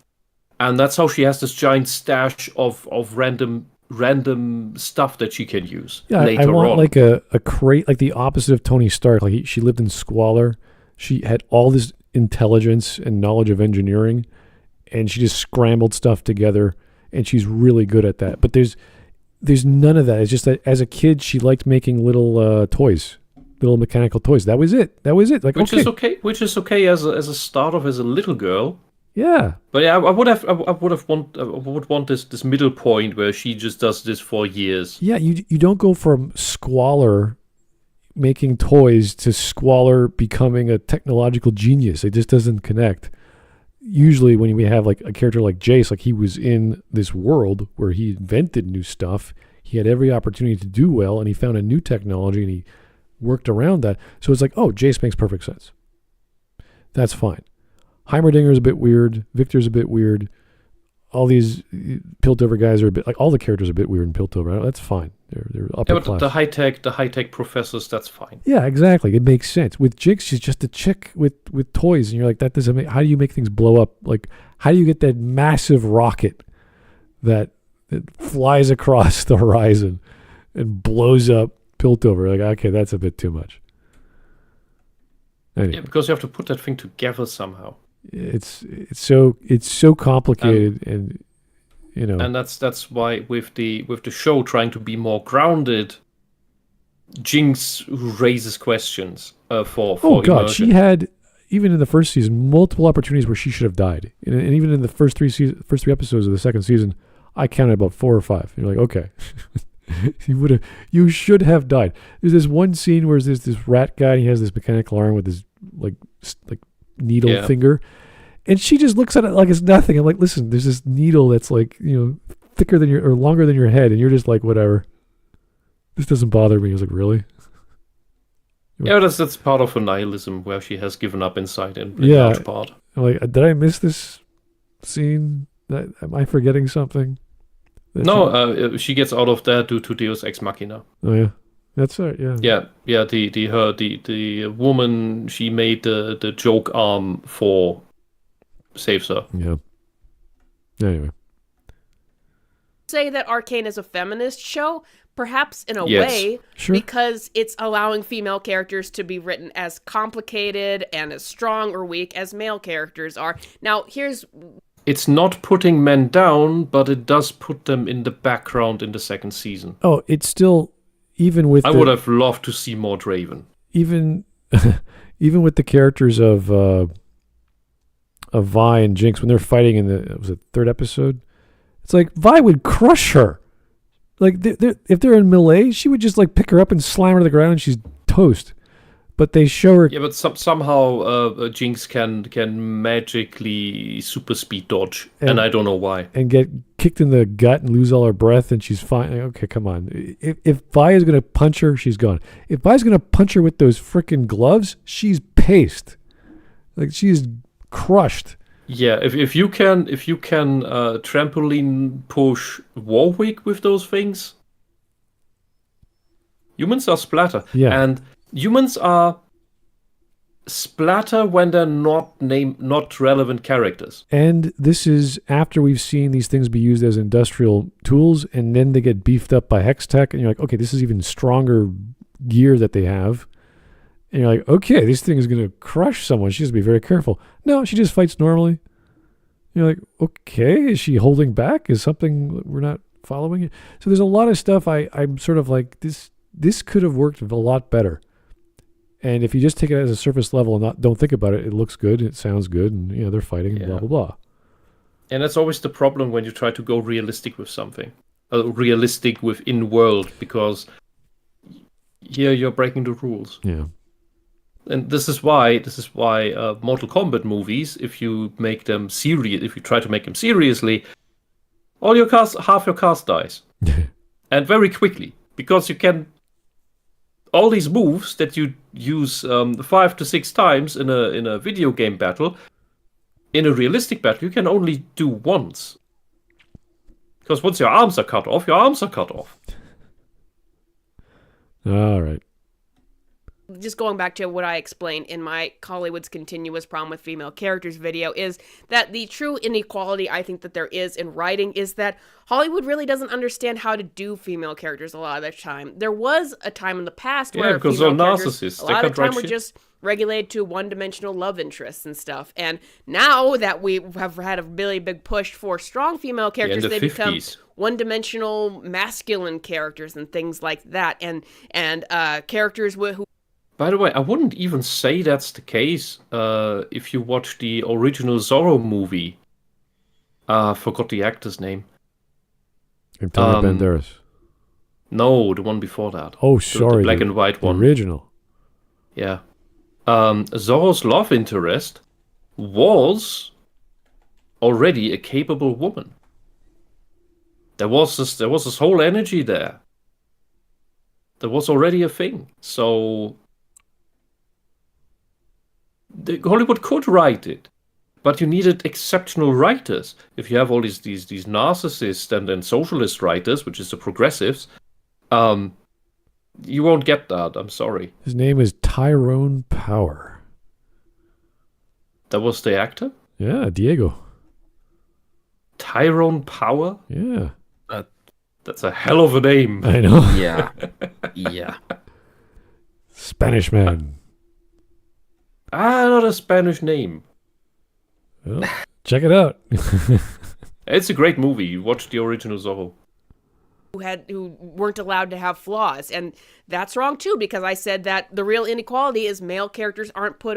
and that's how she has this giant stash of random stuff that she can use. Yeah, later I want on. like a crate, like the opposite of Tony Stark. Like, she lived in squalor. She had all this intelligence and knowledge of engineering, and she just scrambled stuff together, and she's really good at that. But there's none of that. It's just that as a kid, she liked making little toys, little mechanical toys. That was it. Like, which is okay as a start off as a little girl. Yeah. But yeah, I would want this middle point where she just does this for years. Yeah, you don't go from squalor making toys to squalor becoming a technological genius. It just doesn't connect. Usually when we have like a character like Jace, like, he was in this world where he invented new stuff. He had every opportunity to do well, and he found a new technology and he worked around that. So it's like, oh, Jace makes perfect sense. That's fine. Heimerdinger's a bit weird. Victor's a bit weird. All these Piltover guys are a bit, like, all the characters are a bit weird in Piltover. That's fine. They're upper class. The high tech professors, that's fine. Yeah, exactly. It makes sense. With Jix, she's just a chick with toys, and you're like, that doesn't make. How do you make things blow up? Like, how do you get that massive rocket that flies across the horizon and blows up Piltover? Like, okay, that's a bit too much. Anyway. Yeah, because you have to put that thing together somehow. It's so complicated, and you know. And that's why with the show trying to be more grounded, Jinx raises questions for oh god, immersion. she had, even in the first season, multiple opportunities where she should have died, and even in the first three episodes of the second season, I counted about 4 or 5. And you're like, okay. You should have died. There's this one scene where there's this rat guy, and he has this mechanical arm with his like needle finger, and she just looks at it like it's nothing. I'm like, listen, there's this needle that's like, thicker than or longer than your head, and you're just like, whatever. This doesn't bother me. I was like, really? Yeah, that's part of her nihilism, where she has given up inside in large part. I'm like, did I miss this scene? Am I forgetting something? No, she gets out of there due to Deus Ex Machina. Oh yeah, that's right. Yeah. Yeah. The woman she made the joke arm for saves her. Yeah. Anyway. Say that Arcane is a feminist show, perhaps in a Yes. way, Sure. because it's allowing female characters to be written as complicated and as strong or weak as male characters are. Now, It's not putting men down, but it does put them in the background in the second season. Oh, it's still, even with I would have loved to see more Draven. even even with the characters of Vi and Jinx when they're fighting in the third episode, it's like Vi would crush her. Like if they're in melee, she would just like pick her up and slam her to the ground, and she's toast. But they show her. Yeah, but somehow Jinx can magically super speed dodge, and I don't know why. And get kicked in the gut and lose all her breath, and she's fine. Okay, come on. If Vi is going to punch her, she's gone. If Vi's going to punch her with those freaking gloves, she's paced. Like, she's crushed. Yeah, if you can trampoline push Warwick with those things, humans are splatter. Yeah. And humans are splatter when they're not relevant characters. And this is after we've seen these things be used as industrial tools, and then they get beefed up by Hex Tech, and you're like, okay, this is even stronger gear that they have. And you're like, okay, this thing is going to crush someone. She has to be very careful. No, she just fights normally. You're like, okay, is she holding back? Is something we're not following? So there's a lot of stuff I'm sort of like, this could have worked a lot better. And if you just take it as a surface level and don't think about it, it looks good, it sounds good, and they're fighting, and blah, blah, blah. And that's always the problem when you try to go realistic with something. Realistic with in-world, because here you're breaking the rules. Yeah. And this is why Mortal Kombat movies, if you make them serious, if you try to make them seriously, half your cast dies. And very quickly. Because you can, all these moves that you use 5 to 6 times in a video game battle, in a realistic battle, you can only do once. Because once your arms are cut off, your arms are cut off. All right. just going back to what I explained in my Hollywood's continuous problem with female characters video, is that the true inequality I think that there is in writing is that Hollywood really doesn't understand how to do female characters a lot of the time. There was a time in the past where because female they're characters narcissists. a lot of the time were just regulated to one-dimensional love interests and stuff. And now that we have had a really big push for strong female characters, they become one-dimensional masculine characters and things like that. And characters who... By the way, I wouldn't even say that's the case if you watch the original Zorro movie. I forgot the actor's name. Antonio Banderas. No, the one before that. Oh, sorry. The black and white one. Original. Yeah. Zorro's love interest was already a capable woman. There was this whole energy there. There was already a thing. So Hollywood could write it, but you needed exceptional writers. If you have all these narcissists and then socialist writers, which is the progressives, you won't get that. I'm sorry. His name is Tyrone Power. That was the actor? Yeah, Diego. Tyrone Power? Yeah. That's a hell of a name. I know. Yeah. Yeah. Spanish man. Not a Spanish name. Well, check it out. It's a great movie. You watch the original Zorro. who weren't allowed to have flaws. And that's wrong too, because I said that the real inequality is male characters aren't put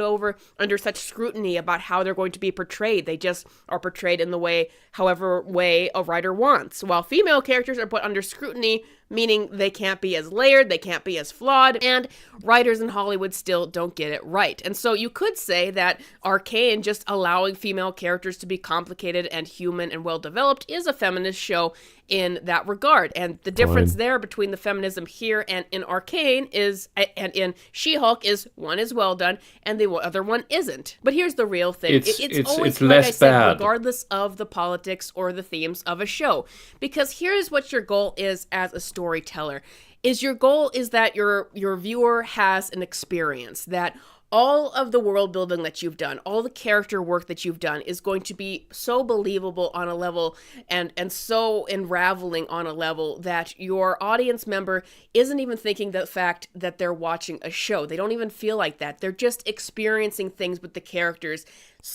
under such scrutiny about how they're going to be portrayed. They just are portrayed in the however way a writer wants. While female characters are put under scrutiny, meaning they can't be as layered, they can't be as flawed, and writers in Hollywood still don't get it right. And so you could say that Arcane just allowing female characters to be complicated and human and well-developed is a feminist show in that regard. And the difference there between the feminism here and in Arcane and in She-Hulk is one is well done and the other one isn't. But here's the real thing. It's always like I said, regardless of the politics or the themes of a show. Because here's what your goal is as a storyteller. Your goal is that your viewer has an experience, that all of the world building that you've done, all the character work that you've done is going to be so believable on a level and so unraveling on a level that your audience member isn't even thinking the fact that they're watching a show. They don't even feel like that. They're just experiencing things with the characters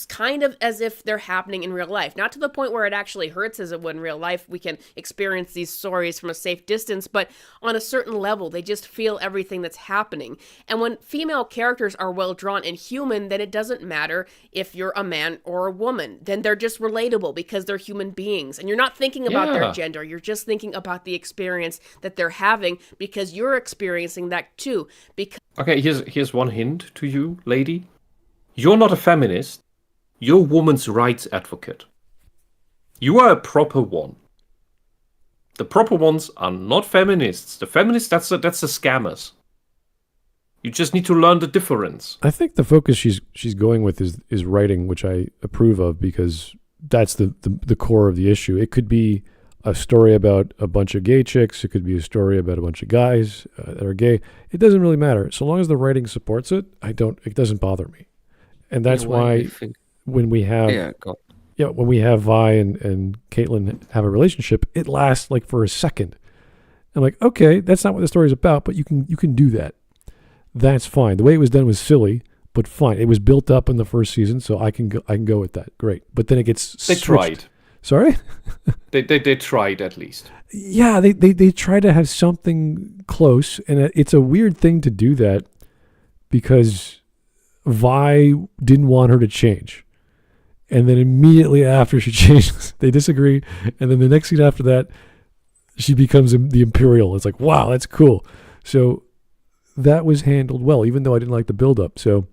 kind of as if they're happening in real life. Not to the point where it actually hurts as it would in real life. We can experience these stories from a safe distance, but on a certain level, they just feel everything that's happening. And when female characters are well drawn and human, then it doesn't matter if you're a man or a woman. Then they're just relatable because they're human beings. And you're not thinking about their gender. You're just thinking about the experience that they're having because you're experiencing that too. Okay, here's one hint to you, lady. You're not a feminist. You're a woman's rights advocate. You are a proper one. The proper ones are not feminists. The feminists, that's the scammers. You just need to learn the difference. I think the focus she's going with is writing, which I approve of because that's the core of the issue. It could be a story about a bunch of gay chicks. It could be a story about a bunch of guys that are gay. It doesn't really matter. So long as the writing supports it, it doesn't bother me. And that's why when we have when we have Vi and Caitlin have a relationship, it lasts like for a second. I'm like, okay, that's not what the story's about, but you can do that. That's fine. The way it was done was silly, but fine. It was built up in the first season, so I can go with that. Great. But then it gets They switched. tried. Sorry? They tried at least. Yeah, they try to have something close, and it's a weird thing to do that because Vi didn't want her to change. And then immediately after she changes, they disagree. And then the next scene after that, she becomes the Imperial. It's like, wow, that's cool. So that was handled well, even though I didn't like the build-up. So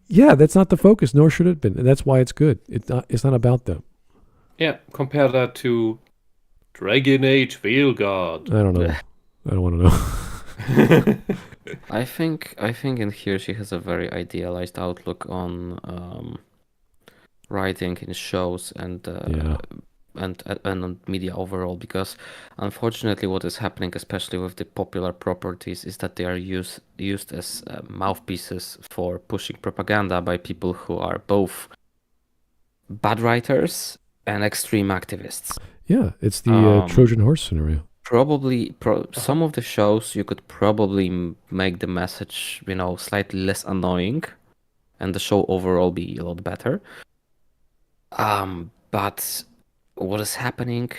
yeah, that's not the focus, nor should it have been. And that's why it's good. It's not about them. Yeah, compare that to Dragon Age Veilguard. I don't know. I don't want to know. I think in here she has a very idealized outlook on writing in shows and on media overall, because unfortunately what is happening, especially with the popular properties, is that they are used as mouthpieces for pushing propaganda by people who are both bad writers and extreme activists. Yeah, it's the Trojan horse scenario. Probably some of the shows you could probably make the message, slightly less annoying, and the show overall be a lot better. But what is happening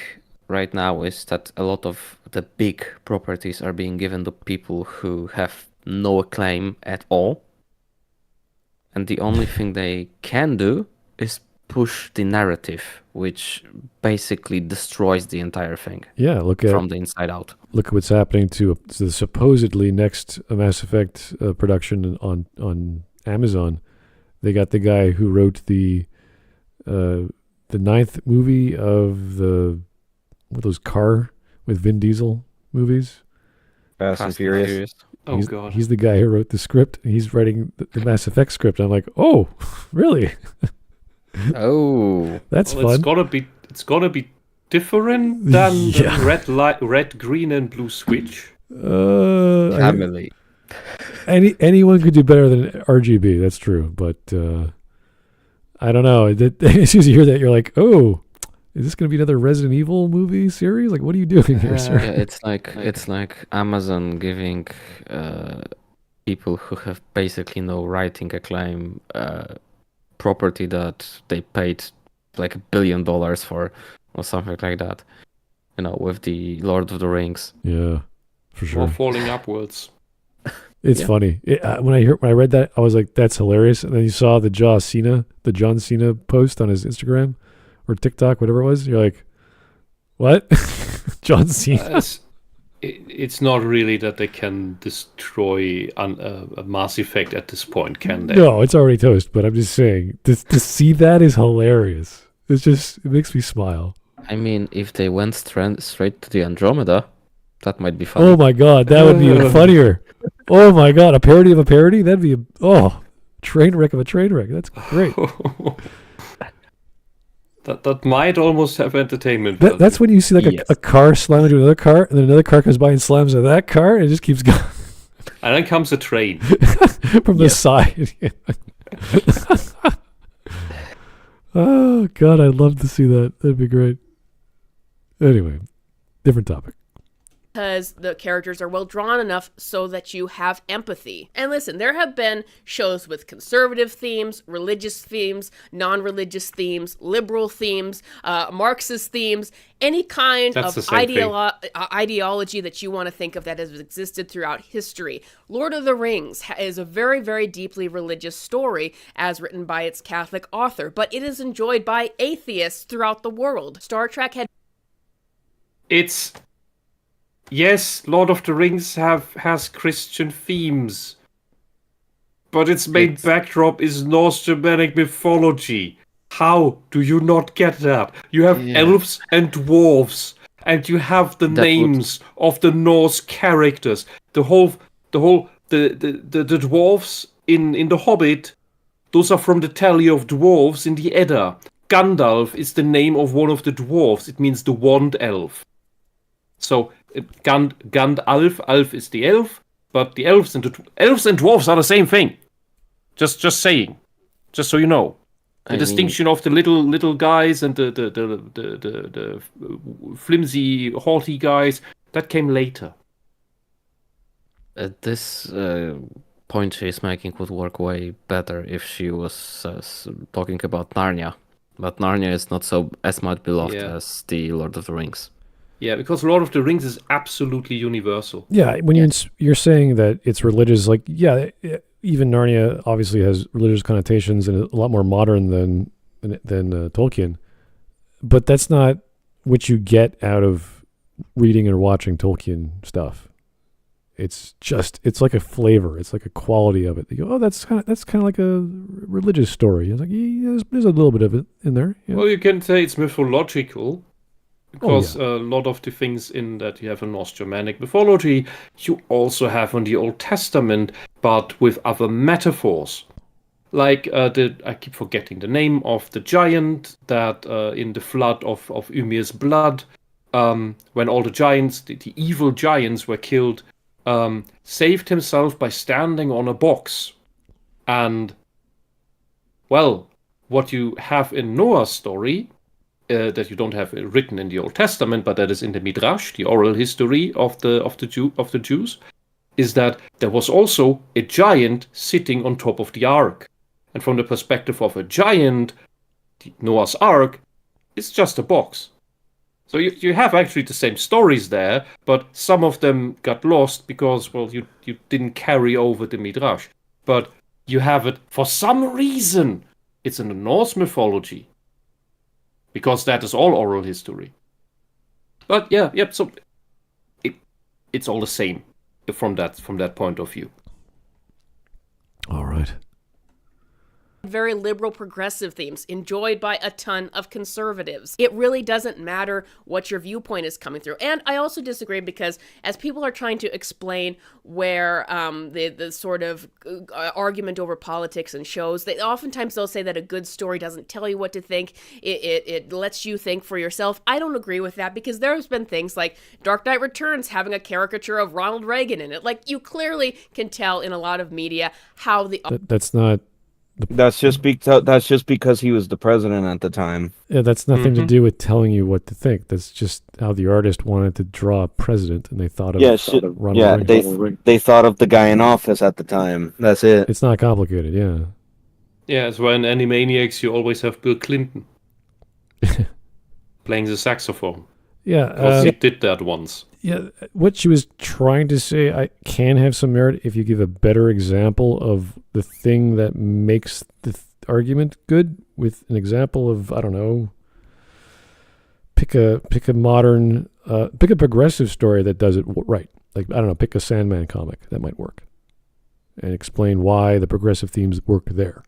right now is that a lot of the big properties are being given to people who have no acclaim at all, and the only thing they can do is push the narrative, which basically destroys the entire thing. Yeah, from the inside out. Look at what's happening to the supposedly next Mass Effect production on Amazon. They got the guy who wrote the 9th movie of those car with Vin Diesel movies. Fast and Furious. Oh, God. He's the guy who wrote the script. He's writing the Mass Effect script. I'm like, oh, really? Oh, that's fun. It's gotta be different than the red, green, and blue switch. family. Anyone could do better than RGB. That's true, but I don't know. As soon as you hear that, you're like, oh, is this going to be another Resident Evil movie series? Like, what are you doing here, sir? Yeah, it's like Amazon giving people who have basically no writing acclaim property that they paid like $1 billion for, or something like that. With the Lord of the Rings. Yeah, for sure. Or falling upwards. It's funny. When I read that, I was like, "That's hilarious." And then you saw the John Cena post on his Instagram or TikTok, whatever it was. You're like, "What?" John Cena. It's not really that they can destroy a Mass Effect at this point, can they? No, it's already toast. But I'm just saying, to see that is hilarious. It makes me smile. I mean, if they went straight to the Andromeda, that might be fun. Oh my god, that would be even funnier. Oh my god, a parody of a parody? That'd be train wreck of a train wreck. That's great. That might almost have entertainment value. That's when you see like a car slam into another car, and then another car comes by and slams into that car, and it just keeps going. And then comes a train. From the side. Oh, God, I'd love to see that. That'd be great. Anyway, different topic. Because the characters are well drawn enough so that you have empathy. And listen, there have been shows with conservative themes, religious themes, non-religious themes, liberal themes, Marxist themes, any kind That's of ideology that you want to think of that has existed throughout history. Lord of the Rings is a very, very deeply religious story as written by its Catholic author, but it is enjoyed by atheists throughout the world. Star Trek had... Yes, Lord of the Rings has Christian themes, but its main backdrop is Norse Germanic mythology. How do you not get that? You have elves and dwarves, and you have the names of the Norse characters. The dwarves in The Hobbit, those are from the tally of dwarves in the Edda. Gandalf is the name of one of the dwarves. It means the wand elf. So Gandalf, Alf is the elf, but the elves and dwarves are the same thing. Just saying, just so you know, the distinction of the little guys and the flimsy, haughty guys that came later. This point she's making would work way better if she was talking about Narnia, but Narnia is not as much beloved as the Lord of the Rings. Yeah, because Lord of the Rings is absolutely universal. Yeah, when you're saying that it's religious, like, even Narnia obviously has religious connotations and a lot more modern than Tolkien, but that's not what you get out of reading or watching Tolkien stuff. It's like a flavor. It's like a quality of it. You go, oh, that's kind of like a religious story. It's like, there's a little bit of it in there. Yeah. Well, you can say it's mythological. Because a lot of the things in that you have in Norse Germanic mythology, you also have in the Old Testament, but with other metaphors. Like, I keep forgetting the name of the giant that in the flood of Ymir's blood, when all the giants, the evil giants were killed, saved himself by standing on a box. And, well, what you have in Noah's story... that you don't have written in the Old Testament, but that is in the Midrash, the oral history of the Jews, is that there was also a giant sitting on top of the ark. And from the perspective of a giant, Noah's Ark is just a box. So you have actually the same stories there, but some of them got lost because, well, you didn't carry over the Midrash. But you have it, for some reason, it's in the Norse mythology. Because that is all oral history. But so it's all the same from that point of view. All right. Very liberal progressive themes enjoyed by a ton of conservatives. It really doesn't matter what your viewpoint is coming through. And I also disagree because as people are trying to explain where the sort of argument over politics and shows, oftentimes they'll say that a good story doesn't tell you what to think. It lets you think for yourself. I don't agree with that because there's been things like Dark Knight Returns having a caricature of Ronald Reagan in it. Like, you clearly can tell in a lot of media how the... That's not... That's just because he was the president at the time. Yeah, that's nothing to do with telling you what to think. That's just how the artist wanted to draw a president, and they thought of Ronald Reagan. They thought of the guy in office at the time. That's it. It's not complicated, yeah. Yeah, it's why in Animaniacs you always have Bill Clinton playing the saxophone. Yeah, because he did that once. Yeah, what she was trying to say, I can have some merit if you give a better example of the thing that makes the argument good with an example of, I don't know, pick a modern, pick a progressive story that does it right. Like, I don't know, pick a Sandman comic that might work, and explain why the progressive themes work there,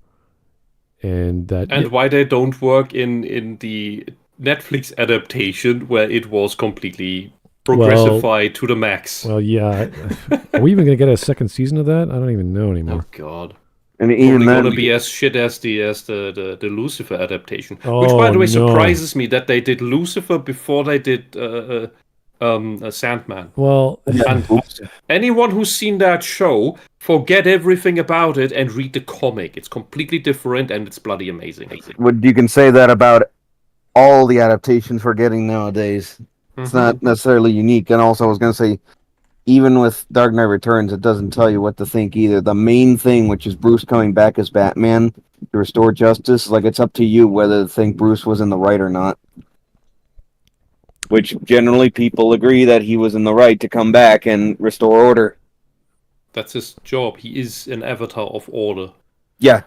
and why they don't work in the Netflix adaptation where it was completely progressified to the max. Well, yeah. Are we even going to get a second season of that? I don't even know anymore. Oh God! I mean, even going to be as shit as the Lucifer adaptation, which, by the way, surprises me that they did Lucifer before they did Sandman. Well, And anyone who's seen that show, forget everything about it and read the comic. It's completely different and it's bloody amazing. You can say that about all the adaptations we're getting nowadays. It's not necessarily unique. And also, I was going to say, even with Dark Knight Returns, it doesn't tell you what to think either. The main thing, which is Bruce coming back as Batman to restore justice, like it's up to you whether to think Bruce was in the right or not. Which generally people agree that he was in the right to come back and restore order. That's his job. He is an avatar of order. Yeah.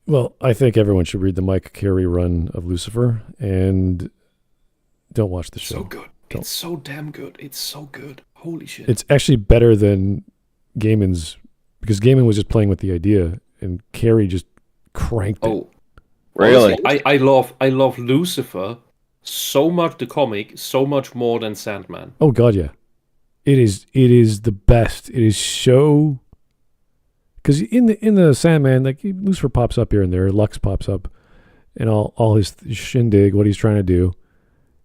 well, I think everyone should read the Mike Carey run of Lucifer and don't watch the show. So good. It's so damn good. It's so good. Holy shit. It's actually better than Gaiman's, because Gaiman was just playing with the idea and Carey just cranked it. Oh, really? Honestly, I love Lucifer so much, the comic, so much more than Sandman. Oh God, yeah. It is the best. It is so, because in the Sandman, like Lucifer pops up here and there, Lux pops up, and all his shindig, what he's trying to do,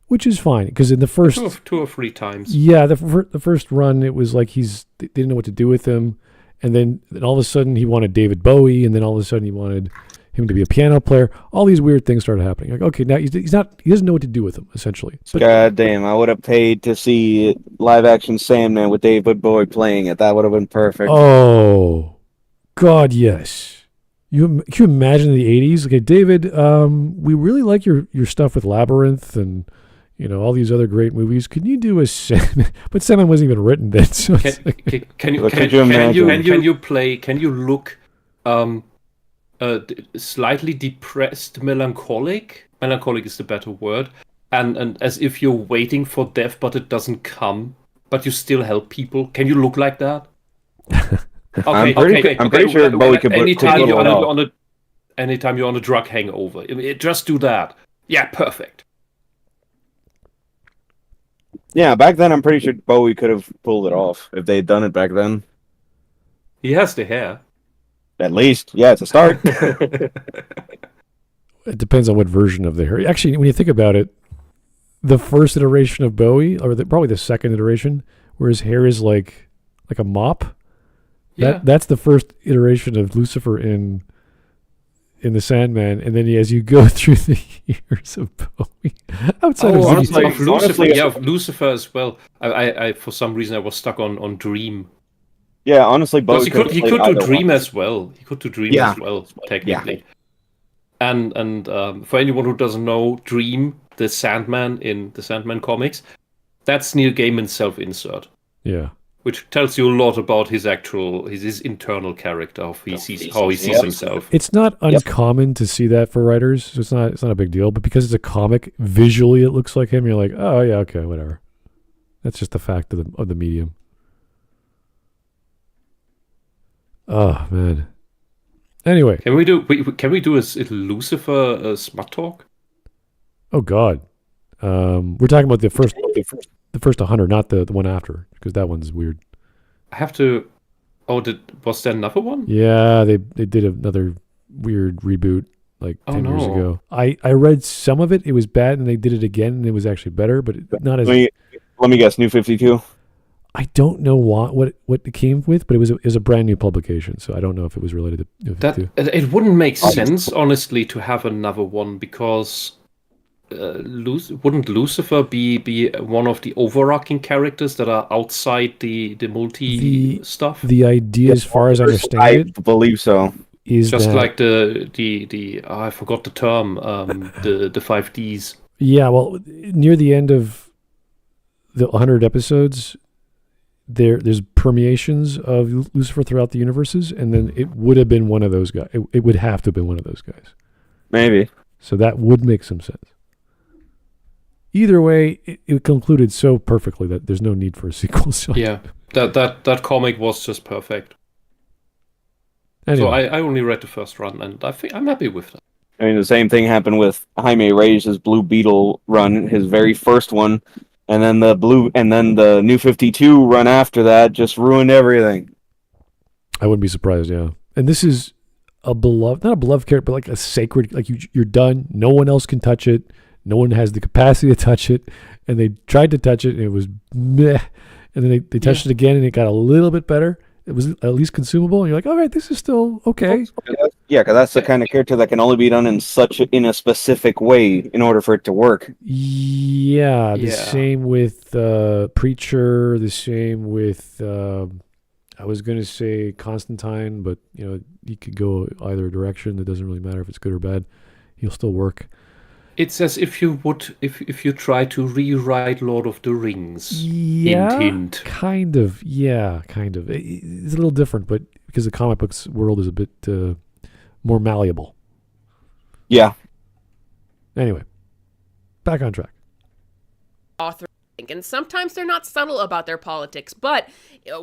which is fine. Because in the first two or three times, yeah, the first run, it was like they didn't know what to do with him, and then all of a sudden he wanted David Bowie, and then all of a sudden he wanted him to be a piano player. All these weird things started happening. Like, okay, now he doesn't know what to do with him, essentially. But, God damn, I would have paid to see live action Sandman with David Bowie playing it. That would have been perfect. oh, God, yes. Can you imagine the 80s? Okay, David, we really like your stuff with Labyrinth and all these other great movies. Can you do a Sandman? But Sandman wasn't even written then. So can you look slightly depressed, melancholic is the better word, and as if you're waiting for death but it doesn't come, but you still help people? Can you look like that? I'm pretty sure Bowie could anytime you're on anytime you're on a drug hangover, just do that. Yeah, perfect. Yeah, back then I'm pretty sure Bowie could have pulled it off if they had done it back then. He has the hair. At least, yeah, it's a start. it depends on what version of the hair. Actually, when you think about it, the first iteration of Bowie, or probably the second iteration, where his hair is like a mop, that's the first iteration of Lucifer in the Sandman. And then as you go through the years of Bowie, outside of Lucifer as well. I for some reason I was stuck on Dream. Yeah, honestly, Bowie he could do Dream as well. He could do Dream as well, technically. Yeah. And for anyone who doesn't know, Dream, the Sandman in the Sandman comics, that's Neil Gaiman's self-insert. Yeah. Which tells you a lot about his internal character, how he sees himself. It's not uncommon to see that for writers, so it's not a big deal. But because it's a comic, visually it looks like him. You're like, oh yeah, okay, whatever. That's just the fact of the medium. Oh man. Anyway, can we do a Lucifer smut talk? Oh God, we're talking about the first 100, not the one after, because that one's weird. I have to. Oh, was there another one? Yeah, they did another weird reboot like 10 years ago. I read some of it. It was bad, and they did it again, and it was actually better, but not as. Let me guess, New 52. I don't know what it came with, but it was a brand new publication, so I don't know if it was related to New 52. It wouldn't make sense, honestly, to have another one, because wouldn't Lucifer be one of the overarching characters that are outside the multi stuff? The idea, as far as I understand it, I believe so. Is just that, like the I forgot the term, the 5Ds. Yeah, well, near the end of the 100 episodes, there's permeations of Lucifer throughout the universes, and then it would have been one of those guys. It would have to have been one of those guys. Maybe. So that would make some sense. Either way, it concluded so perfectly that there's no need for a sequel. So yeah, that comic was just perfect. Anyway. So I only read the first run, and I think I'm happy with that. I mean, the same thing happened with Jaime Reyes' Blue Beetle run, his very first one. And then the New 52 run after that just ruined everything. I wouldn't be surprised, yeah. And this is not a beloved character, but like a sacred, like you're done. No one else can touch it. No one has the capacity to touch it, and they tried to touch it, and it was meh. And then they touched it again, and it got a little bit better. It was at least consumable, and you're like, all right, this is still okay. Yeah, because that's the kind of character that can only be done in a specific way in order for it to work. Yeah, the same with Preacher, the same with, I was going to say Constantine, but, he could go either direction. It doesn't really matter if it's good or bad. He'll still work. It's as if you would, if you try to rewrite Lord of the Rings. Yeah, hint. Kind of. Yeah, kind of. It's a little different, but because the comic books world is a bit more malleable. Yeah. Anyway, back on track. Author. And sometimes they're not subtle about their politics, but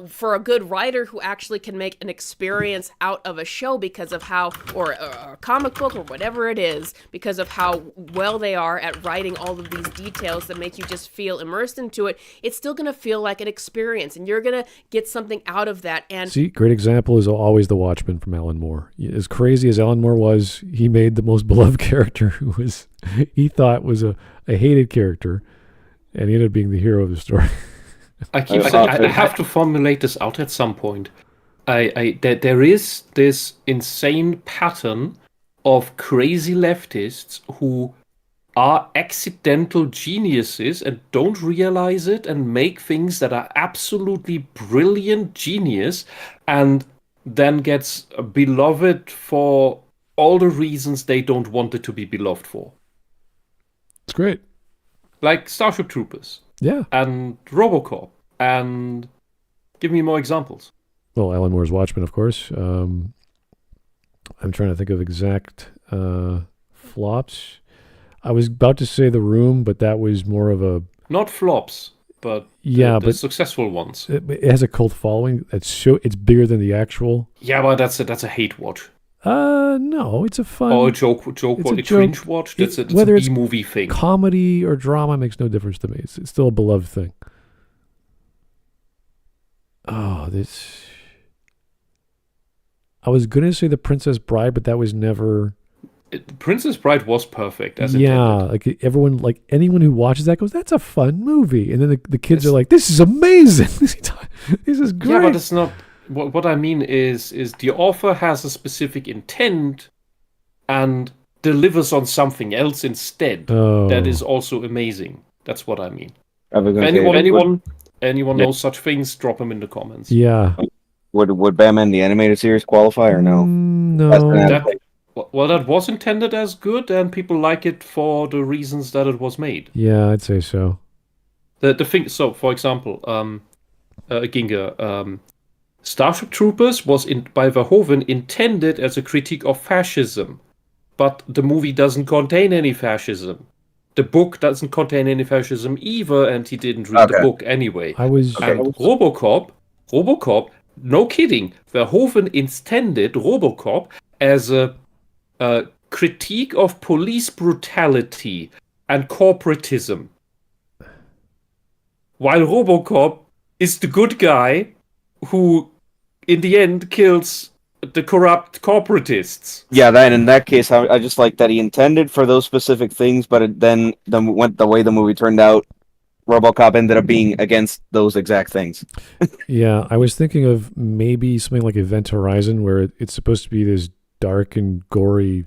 for a good writer who actually can make an experience out of a show because of how, or a comic book or whatever it is, because of how well they are at writing all of these details that make you just feel immersed into it, it's still going to feel like an experience, and you're going to get something out of that. And see, great example is always The Watchmen from Alan Moore. As crazy as Alan Moore was, he made the most beloved character who he thought was a hated character. And he ended up being the hero of the story. I have to formulate this out at some point. There is this insane pattern of crazy leftists who are accidental geniuses and don't realize it and make things that are absolutely brilliant genius and then gets beloved for all the reasons they don't want it to be beloved for. It's great. Like Starship Troopers. Yeah. And RoboCop. And give me more examples. Well, Alan Moore's Watchmen, of course. I'm trying to think of exact flops. I was about to say The Room, but that was more of a... Not flops, but the successful ones. It has a cult following. It's bigger than the actual... Yeah, but that's a hate watch. No, it's a fun... Or a joke watch, a cringe watch. That's a B-movie thing. Comedy or drama makes no difference to me. It's still a beloved thing. Oh, this... I was going to say The Princess Bride, but that was never... Princess Bride was perfect, as intended. Like anyone who watches that goes, that's a fun movie. And then the kids are like, this is amazing. This is great. Yeah, but it's not... What I mean is the author has a specific intent and delivers on something else instead. That is also amazing. That's what I mean. Anyone knows such things, drop them in the comments. Yeah. Would Batman the Animated Series qualify or no? No. That was intended as good, and people like it for the reasons that it was made. Yeah, I'd say so. The thing. So, for example, Ginga. Starship Troopers was by Verhoeven intended as a critique of fascism, but the movie doesn't contain any fascism. The book doesn't contain any fascism either, and he didn't read the book anyway. RoboCop, no kidding, Verhoeven intended RoboCop as a critique of police brutality and corporatism, while RoboCop is the good guy who, in the end, kills the corrupt corporatists. Yeah, in that case, I just like that he intended for those specific things, but then went the way the movie turned out. RoboCop ended up being against those exact things. Yeah, I was thinking of maybe something like Event Horizon, where it's supposed to be this dark and gory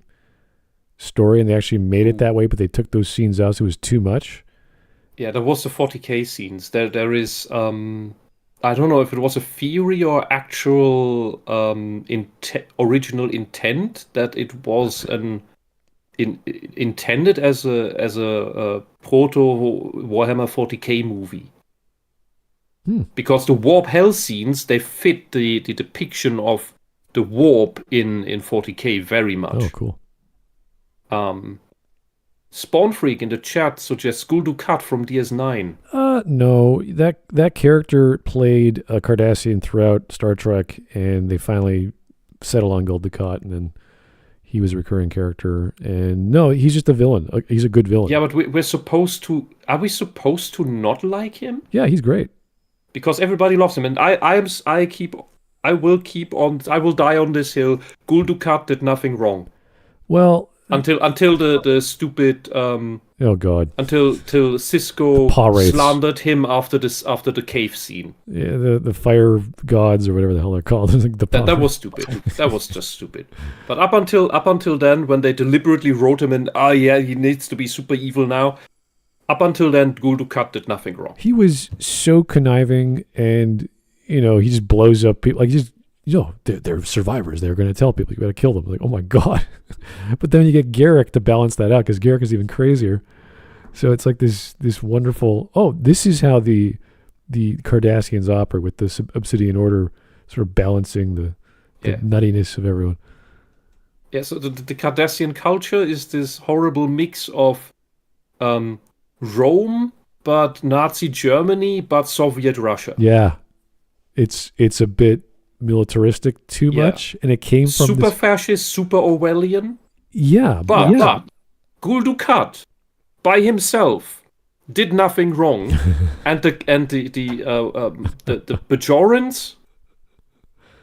story, and they actually made it that way, but they took those scenes out, so it was too much. Yeah, there was the 40K scenes. There is... I don't know if it was a theory or actual original intent that it was intended as a proto Warhammer 40K movie. Because the warp hell scenes, they fit the depiction of the warp in 40K very much. Oh, cool. Spawn Freak in the chat suggests Gul Dukat from DS9. No, that character played a Cardassian throughout Star Trek, and they finally settled on Gul Dukat, and then he was a recurring character. And no, he's just a villain. He's a good villain. Yeah, but we're supposed to... Are we supposed to not like him? Yeah, he's great. Because everybody loves him, and I will die on this hill. Gul Dukat did nothing wrong. Well... Until the stupid Oh God. Till Cisco The paw wraiths. slandered him after the cave scene. Yeah, the fire gods or whatever the hell they're called. Like the That was stupid. That was just stupid. But up until then, when they deliberately wrote him in, he needs to be super evil now. Up until then, Gul Dukat did nothing wrong. He was so conniving, and he just blows up people. Like they're survivors. They're going to tell people you got to kill them. Like, oh my God! But then you get Garrick to balance that out because Garrick is even crazier. So it's like this wonderful. Oh, this is how the Cardassians operate with the Obsidian Order, sort of balancing the nuttiness of everyone. Yeah. So the Cardassian culture is this horrible mix of Rome, but Nazi Germany, but Soviet Russia. Yeah, it's a bit militaristic too much, and it came from super fascist, super Orwellian. Yeah, but Gul Dukat by himself did nothing wrong, and the Bajorans,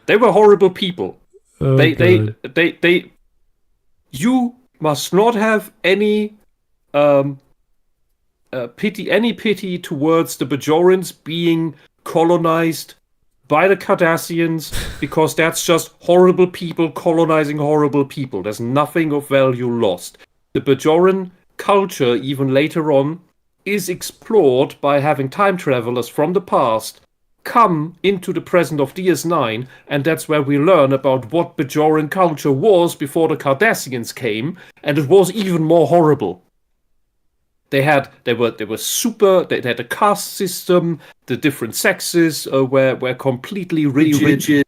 they were horrible people. Oh, They you must not have any pity towards the Bajorans being colonized by the Cardassians, because that's just horrible people colonizing horrible people. There's nothing of value lost. The Bajoran culture, even later on, is explored by having time travelers from the past come into the present of DS9, and that's where we learn about what Bajoran culture was before the Cardassians came, and it was even more horrible. They were super. They had a caste system. The different sexes were completely rigid,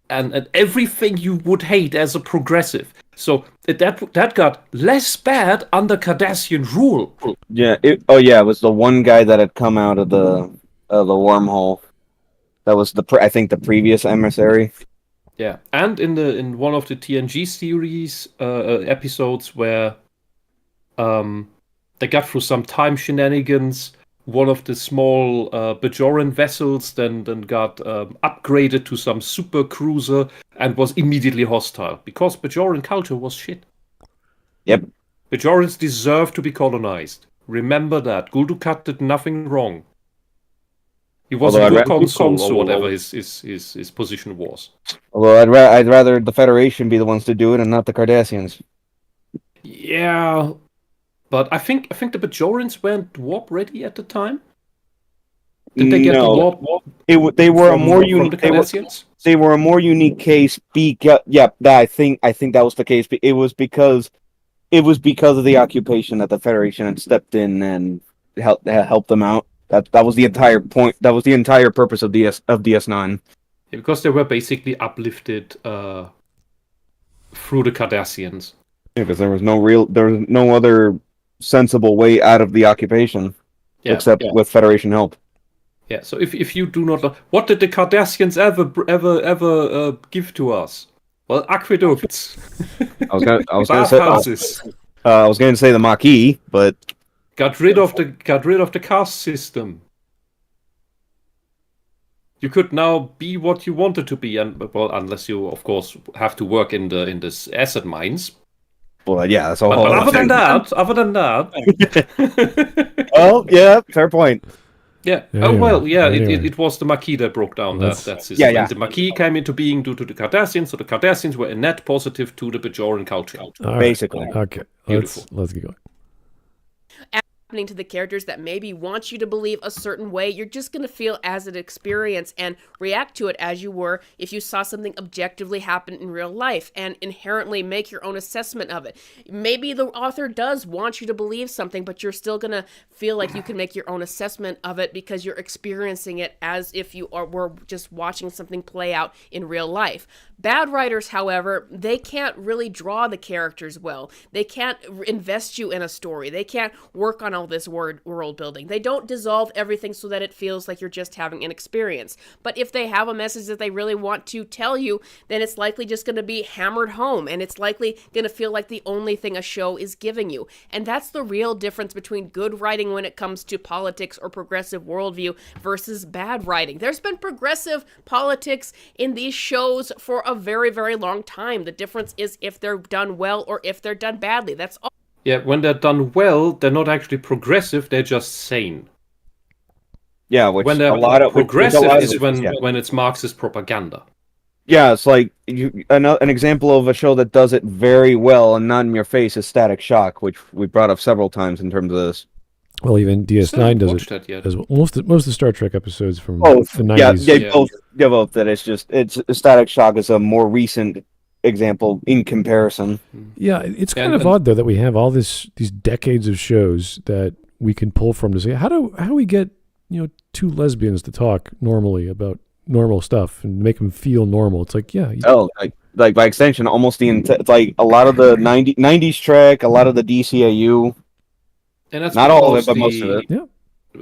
and everything you would hate as a progressive. So that got less bad under Cardassian rule. Yeah. It was the one guy that had come out of the wormhole. That was I think the previous emissary. Yeah, and in one of the TNG series episodes where they got through some time shenanigans. One of the small Bajoran vessels then got upgraded to some super cruiser and was immediately hostile because Bajoran culture was shit. Yep. Bajorans deserve to be colonized. Remember that. Gul Dukat did nothing wrong. He was a good consul or whatever his position was. Although I'd rather the Federation be the ones to do it and not the Cardassians. Yeah. But I think the Bajorans weren't warp ready at the time. Did they get the warp? They were a more unique. They were a more unique case. I think that was the case. It was because of the occupation that the Federation had stepped in and helped them out. That was the entire point. That was the entire purpose of DS9. Yeah, because they were basically uplifted through the Cardassians. Yeah, because there was no other sensible way out of the occupation except with Federation help. Yeah, so if you do not, what did the Cardassians ever give to us? Well, aqueducts. I was going to say the Maquis, but got rid of the caste system. You could now be what you wanted to be, and unless you, of course, have to work in this acid mines. Well, yeah, that's all. But other than that. Oh, yeah, fair point. Yeah. It was the Maquis that broke down that system. Yeah. And the Maquis came into being due to the Cardassians, so the Cardassians were a net positive to the Bajoran culture. Basically. Okay. Beautiful. Let's get going. Happening to the characters that maybe want you to believe a certain way, you're just going to feel as an experience and react to it as you were if you saw something objectively happen in real life and inherently make your own assessment of it. Maybe the author does want you to believe something, but you're still going to feel like you can make your own assessment of it because you're experiencing it as if you were just watching something play out in real life. Bad writers, however, they can't really draw the characters well. They can't invest you in a story. They can't work on all this world building. They don't dissolve everything so that it feels like you're just having an experience. But if they have a message that they really want to tell you, then it's likely just going to be hammered home, and it's likely going to feel like the only thing a show is giving you. And that's the real difference between good writing when it comes to politics or progressive worldview versus bad writing. There's been progressive politics in these shows for a very, very long time. The difference is if they're done well or if they're done badly. That's all. Yeah, when they're done well, they're not actually progressive, they're just sane. Yeah, which When they're progressive is when it's Marxist propaganda. Yeah, it's like an example of a show that does it very well and not in your face is Static Shock, which we brought up several times in terms of this. Well, even DS9 does it yet. as well. Most of the Star Trek episodes from Oh, the 90s. Yeah, both give up that it's Static Shock is a more recent example in comparison. Yeah, it's kind of odd though that we have all these decades of shows that we can pull from to say how do we get two lesbians to talk normally about normal stuff and make them feel normal. It's like like by extension, almost it's like a lot of the 90s Trek, a lot of the DCAU. And that's not all of it, but most of it. Yeah,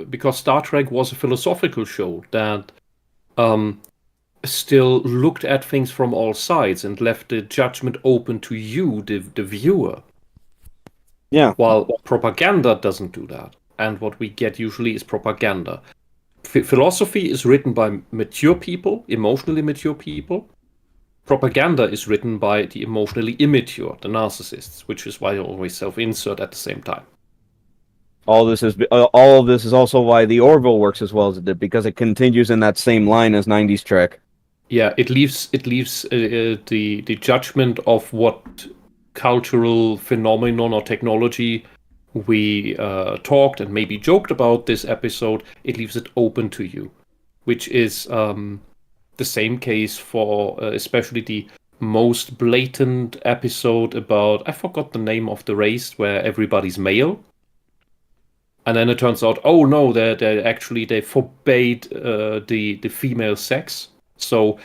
because Star Trek was a philosophical show that still looked at things from all sides and left the judgment open to you, the viewer. Yeah. While propaganda doesn't do that. And what we get usually is propaganda. Philosophy is written by mature people, emotionally mature people. Propaganda is written by the emotionally immature, the narcissists, which is why you always self-insert at the same time. All of this is also why the Orville works as well as it did, because it continues in that same line as 90s Trek. Yeah, it leaves the judgment of what cultural phenomenon or technology we talked and maybe joked about this episode. It leaves it open to you, which is the same case for especially the most blatant episode about, I forgot the name of the race where everybody's male. And then it turns out, oh no, they forbade the female sex. So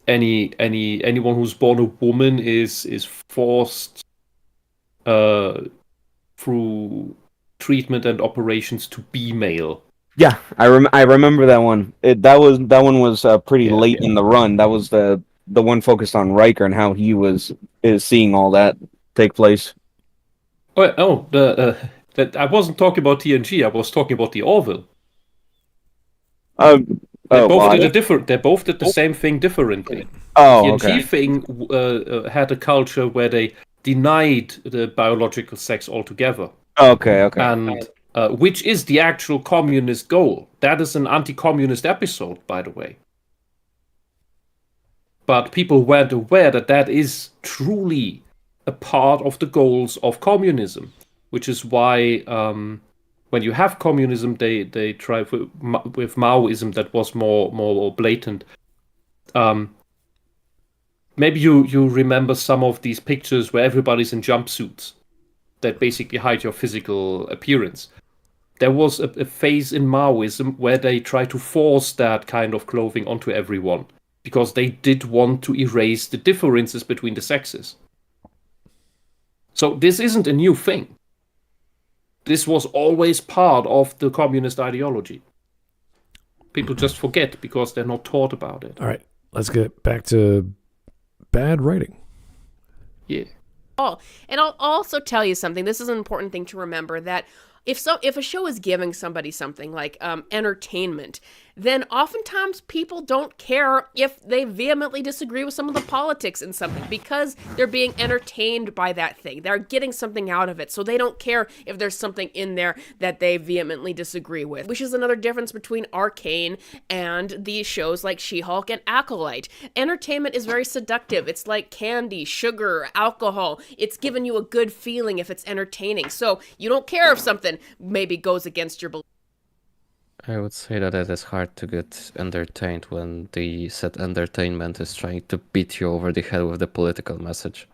anyone who's born a woman is forced through treatment and operations to be male. Yeah, I remember that one. That one was pretty late in the run. That was the one focused on Riker and how he is seeing all that take place. I wasn't talking about TNG. I was talking about the Orville. They both did the same thing differently. Oh, the TNG thing had a culture where they denied the biological sex altogether. Okay. And which is the actual communist goal. That is an anti-communist episode, by the way. But people weren't aware that is truly a part of the goals of communism, which is why when you have communism, they try with Maoism that was more blatant. Maybe you remember some of these pictures where everybody's in jumpsuits that basically hide your physical appearance. There was a phase in Maoism where they tried to force that kind of clothing onto everyone because they did want to erase the differences between the sexes. So this isn't a new thing. This was always part of the communist ideology. People just forget because they're not taught about it. All right, let's get back to bad writing. Yeah. Oh, and I'll also tell you something. This is an important thing to remember, that if a show is giving somebody something like entertainment, then oftentimes people don't care if they vehemently disagree with some of the politics in something because they're being entertained by that thing. They're getting something out of it. So they don't care if there's something in there that they vehemently disagree with, which is another difference between Arcane and the shows like She-Hulk and Acolyte. Entertainment is very seductive. It's like candy, sugar, alcohol. It's giving you a good feeling if it's entertaining. So you don't care if something maybe goes against your beliefs. I would say that it is hard to get entertained when the said entertainment is trying to beat you over the head with the political message.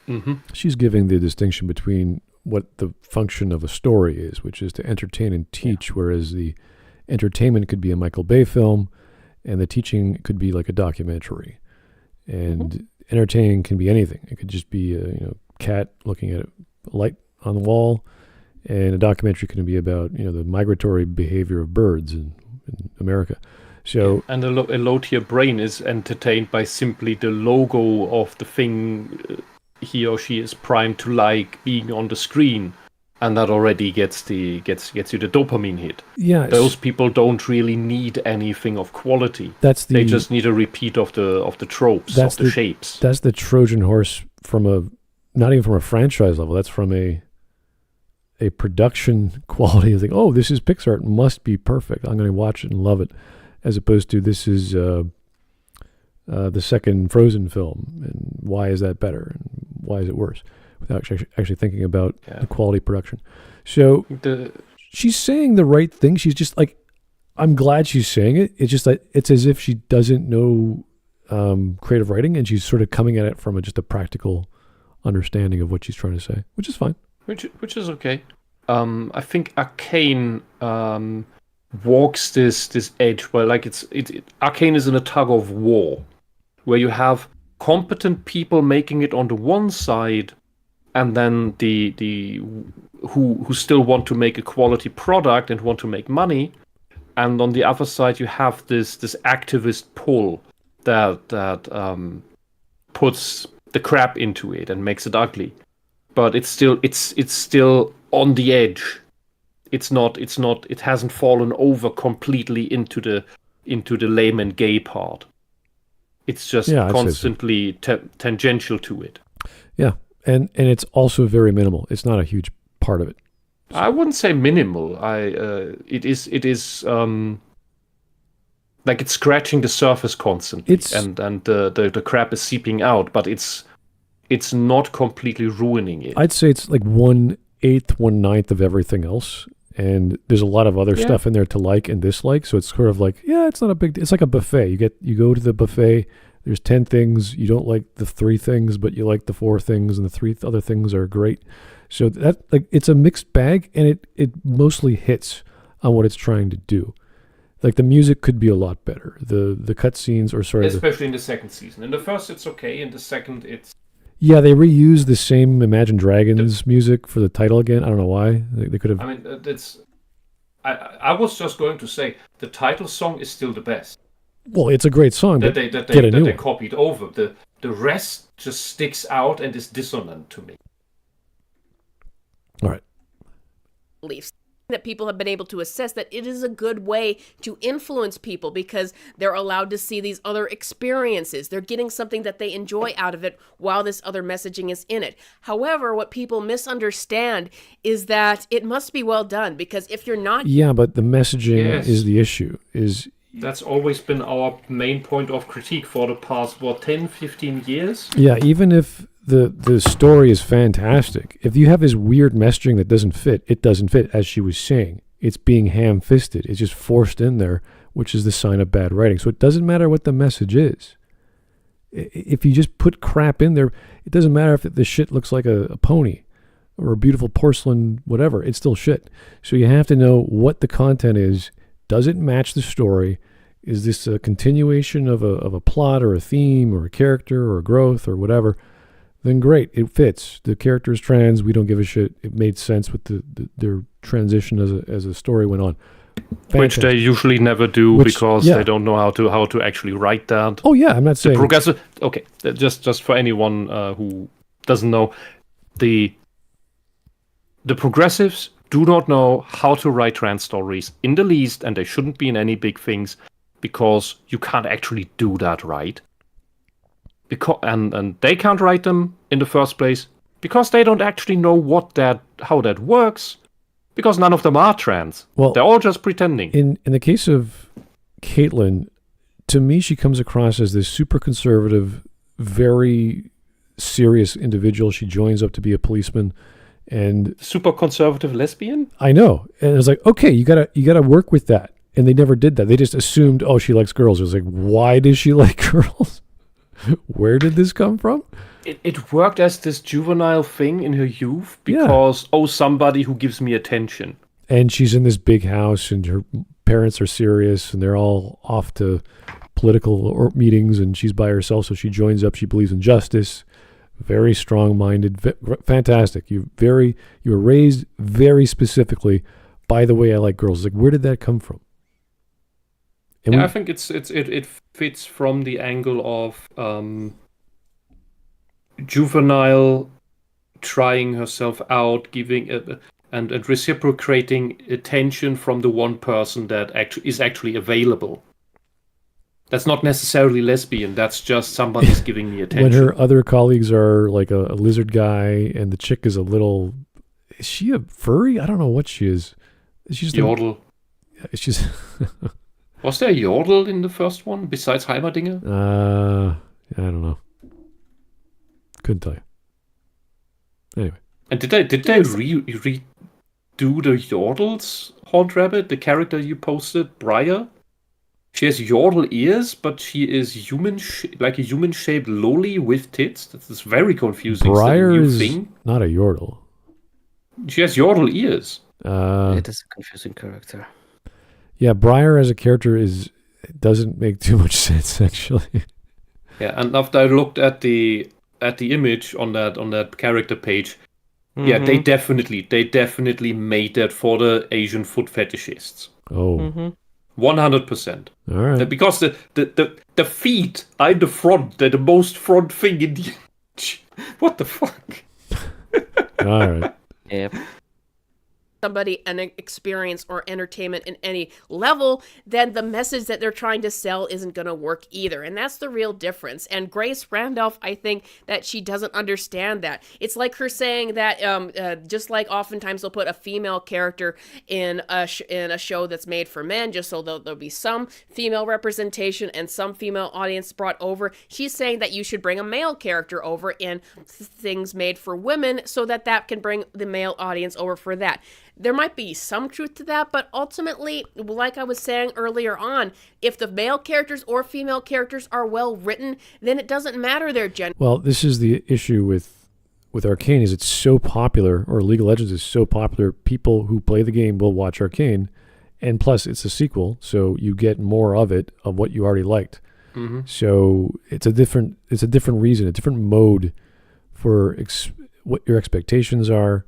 Mm-hmm. She's giving the distinction between what the function of a story is, which is to entertain and teach, whereas the entertainment could be a Michael Bay film and the teaching could be like a documentary. And entertaining can be anything. It could just be a cat looking at a light on the wall. And a documentary can be about, the migratory behavior of birds in America. So, and a low-tier brain is entertained by simply the logo of the thing he or she is primed to like being on the screen, and that already gets you the dopamine hit. Yeah, those people don't really need anything of quality. They just need a repeat of the tropes, of the shapes. That's the Trojan horse from a not even from a franchise level. That's from a production quality. Like, oh, this is Pixar. It must be perfect. I'm going to watch it and love it, as opposed to this is the second Frozen film, and why is that better and why is it worse? Without actually thinking about the quality of production. So she's saying the right thing. She's just like, I'm glad she's saying it. It's just like it's as if she doesn't know creative writing, and she's sort of coming at it from just a practical understanding of what she's trying to say, which is fine. Which is okay. I think Arcane walks this edge where like Arcane is in a tug of war, where you have competent people making it on the one side, and then the who still want to make a quality product and want to make money, and on the other side you have this activist pull that puts the crap into it and makes it ugly. But it's still on the edge. It hasn't fallen over completely into the lame and gay part. It's just constantly tangential to it. Yeah, and it's also very minimal. It's not a huge part of it. I wouldn't say minimal. It is like it's scratching the surface constantly, and the crap is seeping out, but it's not completely ruining it. I'd say it's like 1/8, 1/9 of everything else, and there's a lot of other stuff in there to like and dislike. So it's sort of like, it's not a big. It's like a buffet. You go to the buffet. There's 10 things. You don't like the 3 things, but you like the 4 things, and the 3 other things are great. So that it's a mixed bag, and it mostly hits on what it's trying to do. Like the music could be a lot better. The cutscenes, especially in the second season. In the first, it's okay. In the second, it's. Yeah, they reused the same Imagine Dragons music for the title again. I don't know why. They could have. I mean, I was just going to say the title song is still the best. Well, it's a great song. That they copied over. The rest just sticks out and is dissonant to me. All right. Beliefs that people have been able to assess that it is a good way to influence people because they're allowed to see these other experiences. They're getting something that they enjoy out of it while this other messaging is in it. However, what people misunderstand is that it must be well done, because if you're not... Yeah, but the messaging is the issue. That's always been our main point of critique for the past, 10, 15 years? Yeah, even if the story is fantastic, if you have this weird messaging that doesn't fit, it doesn't fit, as she was saying. It's being ham-fisted. It's just forced in there, which is the sign of bad writing. So it doesn't matter what the message is. If you just put crap in there, it doesn't matter if the shit looks like a pony or a beautiful porcelain, whatever. It's still shit. So you have to know what the content is. Does it match the story? Is this a continuation of a plot or a theme or a character or a growth or whatever? Then great, it fits. The character is trans. We don't give a shit. It made sense with their transition as a story went on. Fantastic. Which they usually never do because they don't know how to actually write that. Oh yeah, I'm not saying progressive. Okay, just for anyone who doesn't know, the progressives do not know how to write trans stories in the least, and they shouldn't be in any big things because you can't actually do that right. And they can't write them in the first place because they don't actually know how that works, because none of them are trans. Well, they're all just pretending. In the case of Caitlin, to me, she comes across as this super conservative, very serious individual. She joins up to be a policeman, and super conservative lesbian. I know, and it's like, okay, you gotta work with that, and they never did that. They just assumed, oh, she likes girls. It was like, why does she like girls? Where did this come from? It worked as this juvenile thing in her youth because, somebody who gives me attention. And she's in this big house, and her parents are serious, and they're all off to political meetings, and she's by herself, so she joins up. She believes in justice. Very strong-minded, fantastic. You were raised very specifically by the way I like girls. Like, where did that come from? And I think it fits from the angle of juvenile trying herself out, giving and reciprocating attention from the one person that is actually available. That's not necessarily lesbian. That's just somebody's giving me attention. When her other colleagues are like a lizard guy and the chick is a little... Is she a furry? I don't know what she is. She's Yordle. She's... Was there a Yordle in the first one besides Heimerdinger? I don't know. Couldn't tell you. Anyway. And did they redo the Yordles, Horned Rabbit, the character you posted, Briar? She has Yordle ears, but she is like a human-shaped loli with tits. That's very confusing. Briar is thing? Not a Yordle. She has Yordle ears. It is a confusing character. Yeah, Briar as a character doesn't make too much sense, actually. Yeah, and after I looked at the image on that character page, yeah, they definitely made that for the Asian foot fetishists. Oh. 100%. All right. Because the feet are in the front. They're the most front thing in the... What the fuck? All right. Yep. Somebody an experience or entertainment in any level, then the message that they're trying to sell isn't going to work either. And that's the real difference. And Grace Randolph, I think that she doesn't understand that. It's like her saying that just like oftentimes they'll put a female character in a show that's made for men, just so there'll be some female representation and some female audience brought over. She's saying that you should bring a male character over in things made for women so that can bring the male audience over for that. There might be some truth to that, but ultimately, like I was saying earlier on, if the male characters or female characters are well written, then it doesn't matter their gender. Well, this is the issue with Arcane, is it's so popular, or League of Legends is so popular, people who play the game will watch Arcane, and plus it's a sequel, so you get more of it, of what you already liked. Mm-hmm. So it's a different reason, a different mode for what your expectations are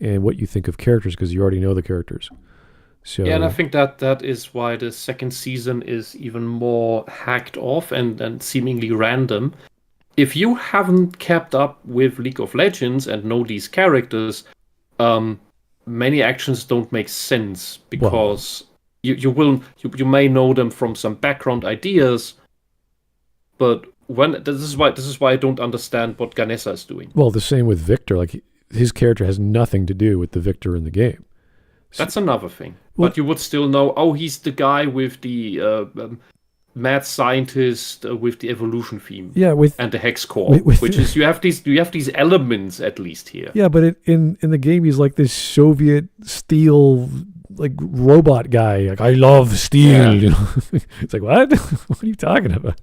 and what you think of characters, because you already know the characters. So yeah, and I think that is why the second season is even more hacked off and seemingly random. If you haven't kept up with League of Legends and know these characters, many actions don't make sense, because you may know them from some background ideas, but this is why I don't understand what Ganessa is doing. Well, the same with Victor. Like, his character has nothing to do with the Victor in the game. That's another thing. But you would still know, he's the guy with the mad scientist with the evolution theme. Yeah, and the hex core, which is you have these elements at least here. Yeah, but in the game he's like this Soviet steel like robot guy. Like, I love steel. You know? It's like, what? What are you talking about?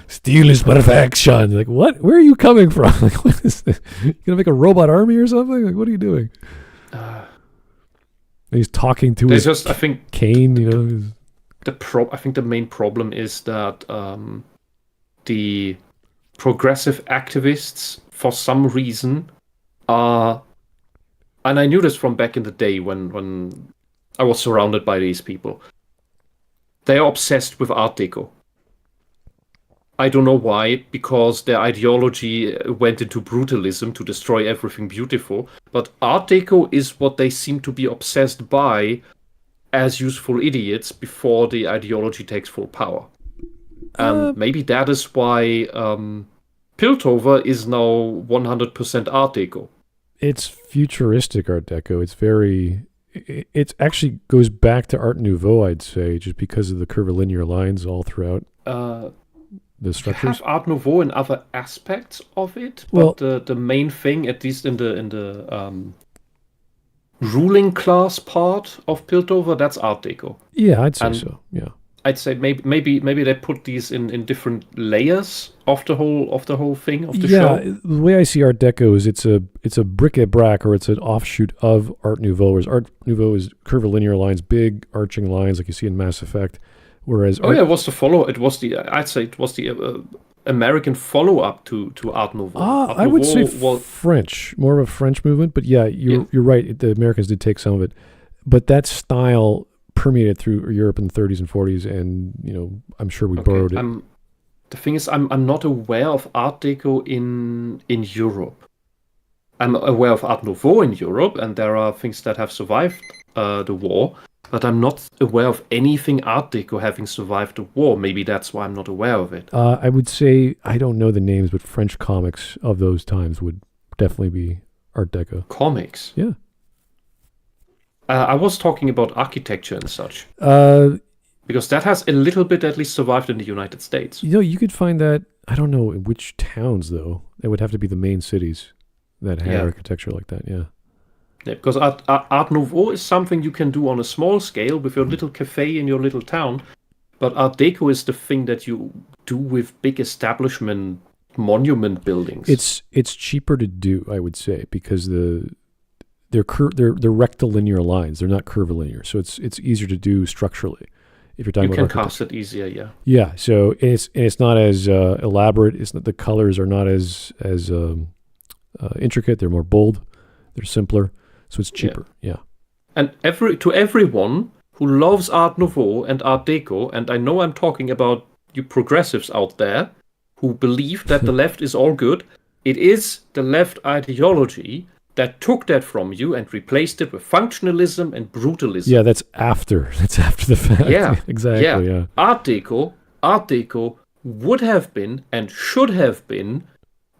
Steel is perfection. Like, what? Where are you coming from? Like, what is this? You gonna make a robot army or something? Like, what are you doing? He's talking to his I think cane. You know, I think the main problem is that the progressive activists, for some reason, are, and I knew this from back in the day when I was surrounded by these people. They are obsessed with Art Deco. I don't know why, because their ideology went into brutalism to destroy everything beautiful. But Art Deco is what they seem to be obsessed by as useful idiots before the ideology takes full power. And maybe that is why Piltover is now 100% Art Deco. It's futuristic Art Deco. It actually goes back to Art Nouveau, I'd say, just because of the curvilinear lines all throughout. The structures. You have Art Nouveau in other aspects of it, but the main thing, at least in the ruling class part of Piltover, that's Art Deco. Yeah, I'd say so. Yeah, I'd say maybe they put these in different layers of the whole thing of the show. Yeah, the way I see Art Deco is it's a bric-a-brac, or it's an offshoot of Art Nouveau. Whereas Art Nouveau is curvilinear lines, big arching lines like you see in Mass Effect. Whereas it was the American follow-up to Art Nouveau. I would say French, more of a French movement. But yeah, you're right. The Americans did take some of it, but that style permeated through Europe in the 30s and 40s, and I'm sure we borrowed it. The thing is, I'm not aware of Art Deco in Europe. I'm aware of Art Nouveau in Europe, and there are things that have survived the war. but I'm not aware of anything Art Deco having survived the war. Maybe that's why I'm not aware of it. I would say, I don't know the names, but French comics of those times would definitely be Art Deco. Comics? Yeah. I was talking about architecture and such. Because that has a little bit at least survived in the United States. You could find that, I don't know in which towns, though. It would have to be the main cities that had architecture like that, yeah. Yeah, because Art Nouveau is something you can do on a small scale with your little cafe in your little town, but Art Deco is the thing that you do with big establishment monument buildings. It's cheaper to do, I would say, because they're rectilinear lines. They're not curvilinear, so it's easier to do structurally. If you're talking you about can cast it easier, yeah. Yeah, so it's not as elaborate. It's not, the colors are not as intricate. They're more bold. They're simpler, so it's cheaper. Yeah. And to everyone who loves Art Nouveau and Art Deco, and I know I'm talking about you progressives out there who believe that the left is all good, it is the left ideology that took that from you and replaced it with functionalism and brutalism. Yeah, that's after the fact. Yeah, exactly. Yeah. Art Deco would have been and should have been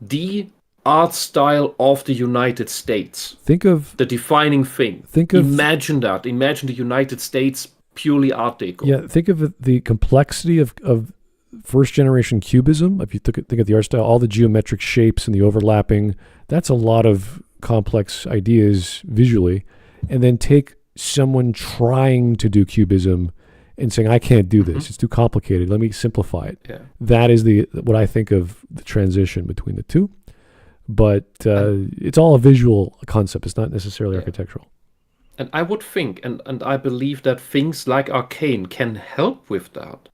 the art style of the United States. Think of the defining thing. Imagine that. Imagine the United States purely Art Deco. Yeah, think of the complexity of first generation cubism. If you think of the art style, all the geometric shapes and the overlapping, that's a lot of complex ideas visually. And then take someone trying to do cubism and saying, I can't do this. It's too complicated. Let me simplify it. Yeah. That is what I think of the transition between the two. But it's all a visual concept. It's not necessarily architectural. And I would think, and I believe that things like Arcane can help with that.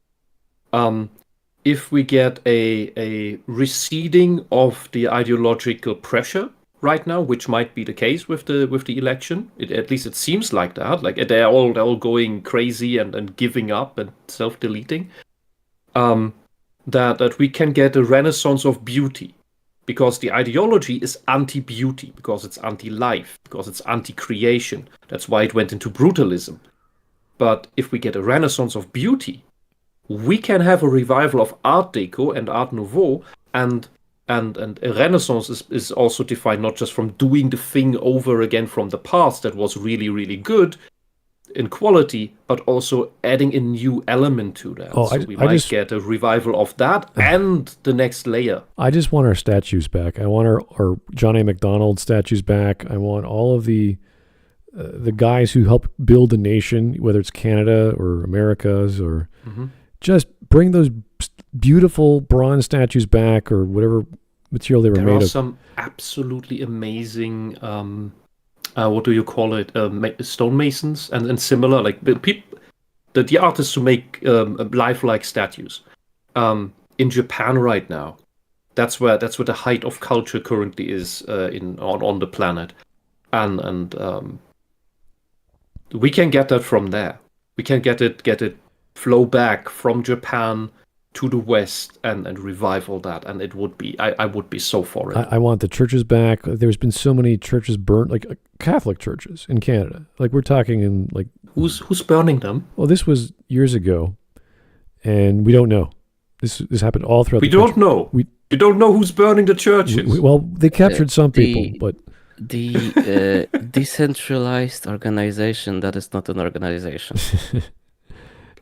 If we get a receding of the ideological pressure right now, which might be the case with the election, at least it seems like that. Like they're all going crazy and giving up and self-deleting. That we can get a renaissance of beauty, because the ideology is anti-beauty, because it's anti-life, because it's anti-creation. That's why it went into brutalism. But if we get a renaissance of beauty, we can have a revival of Art Deco and Art Nouveau, and a renaissance is also defined not just from doing the thing over again from the past that was really, really good in quality, but also adding a new element to that. We might get a revival of that and the next layer. I just want our statues back. I want our John A. MacDonald statues back. I want all of the guys who helped build the nation, whether it's Canada or Americas, or just bring those beautiful bronze statues back, or whatever material they were made of. There are some absolutely amazing, what do you call it, stonemasons and similar, like the artists who make lifelike statues. In Japan right now, that's where the height of culture currently is on the planet, and we can get that from there. We can get it flow back from Japan to the West and revival that, and it would be I would be so for it. I want the churches back. There's been so many churches burnt, like Catholic churches in Canada. Like we're talking in like who's burning them? Well, this was years ago, and we don't know. This happened all throughout. We don't know. We don't know who's burning the churches. Well, they captured some people, but the decentralized organization that is not an organization.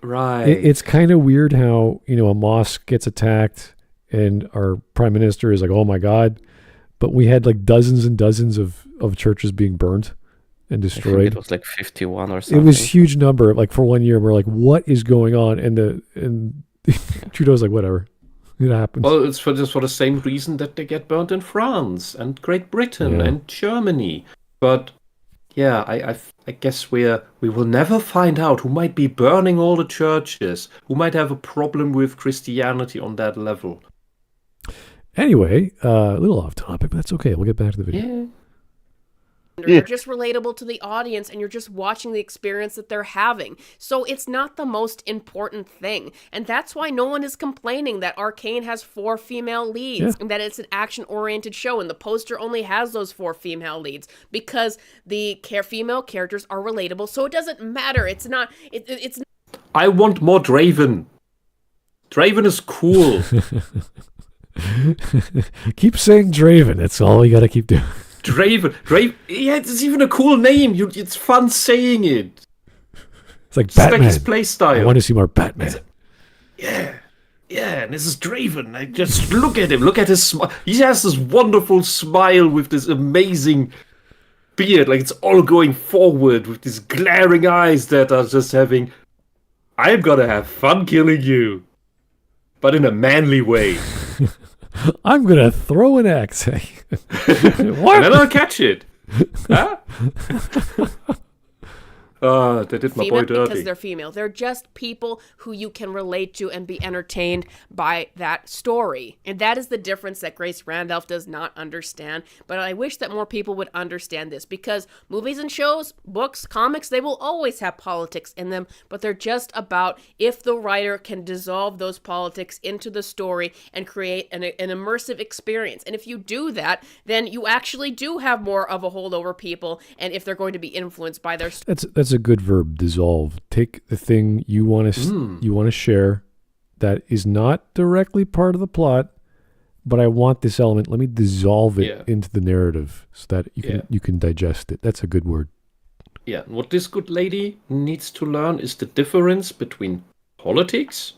Right. It's kind of weird how, a mosque gets attacked and our prime minister is like, oh my God. But we had like dozens and dozens of churches being burnt and destroyed. I think it was like 51 or something. It was a huge number, like for 1 year. We're like, what is going on? And Trudeau's like, whatever. It happens. Well, it's for the same reason that they get burnt in France and Great Britain and Germany. But yeah, I guess we will never find out who might be burning all the churches, who might have a problem with Christianity on that level. Anyway, a little off topic, but that's okay. We'll get back to the video. You're just relatable to the audience, and you're just watching the experience that they're having. So it's not the most important thing. And that's why no one is complaining that Arcane has 4 female leads and that it's an action-oriented show, and the poster only has those 4 female leads, because the female characters are relatable. So it doesn't matter. It's not... It's. I want more Draven. Draven is cool. Keep saying Draven. That's all we got to keep doing. Draven. Yeah, it's even a cool name. It's fun saying it. It's like Batman. Like his play style. I want to see more Batman. Yeah, and this is Draven. I just look at him. Look at his smile. He has this wonderful smile with this amazing beard. Like, it's all going forward with these glaring eyes that are just having... I'm gonna have fun killing you. But in a manly way. I'm gonna throw an axe. What? And then I'll catch it. Huh? They did my boy dirty. Because they're female. They're just people who you can relate to and be entertained by that story. And that is the difference that Grace Randolph does not understand. But I wish that more people would understand this, because movies and shows, books, comics, they will always have politics in them, but they're just about if the writer can dissolve those politics into the story and create an immersive experience. And if you do that, then you actually do have more of a hold over people, and if they're going to be influenced by their story. That's a good verb, dissolve. Take the thing you want to share that is not directly part of the plot, but I want this element. Let me dissolve it into the narrative so that you can digest it. That's a good word. Yeah, what this good lady needs to learn is the difference between politics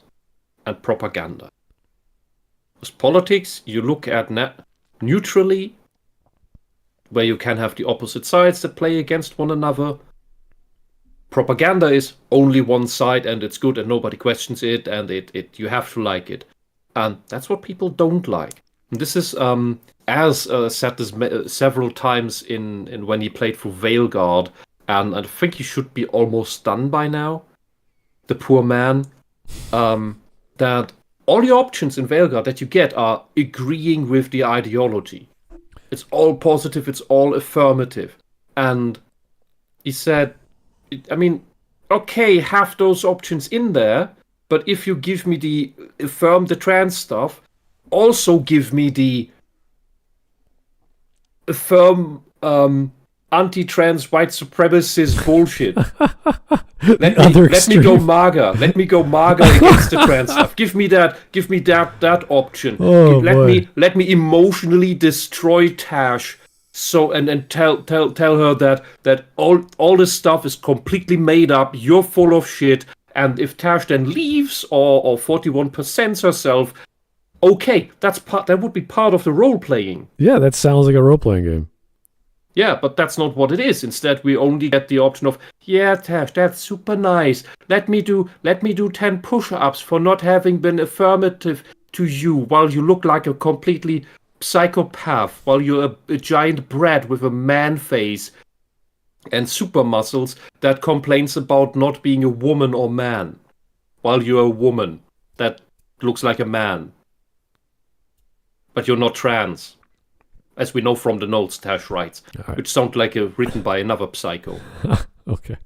and propaganda. Because politics, you look at neutrally, where you can have the opposite sides that play against one another. Propaganda is only one side, and it's good and nobody questions it, and you have to like it. And that's what people don't like. And this is, as said this several times in when he played through Veilguard, and I think he should be almost done by now, the poor man, that all the options in Veilguard that you get are agreeing with the ideology. It's all positive, it's all affirmative. And he said, I mean, okay, have those options in there, but if you give me the affirm the trans stuff, also give me the affirm anti-trans white supremacist bullshit. Let me go MAGA. Let me go MAGA against the trans stuff. Give me that option. Let me emotionally destroy Tash. So and tell her that all this stuff is completely made up. You're full of shit. And if Tash then leaves or 41% herself, okay, that would be part of the role playing. Yeah, that sounds like a role playing game. Yeah, but that's not what it is. Instead, we only get the option of, yeah, Tash, that's super nice. Let me do 10 push-ups for not having been affirmative to you while you look like a completely psychopath, while you're a giant brat with a man face and super muscles that complains about not being a woman or man, while you're a woman that looks like a man. But you're not trans. As we know from the notes, Tash writes, right, which sound like written by another psycho. Okay.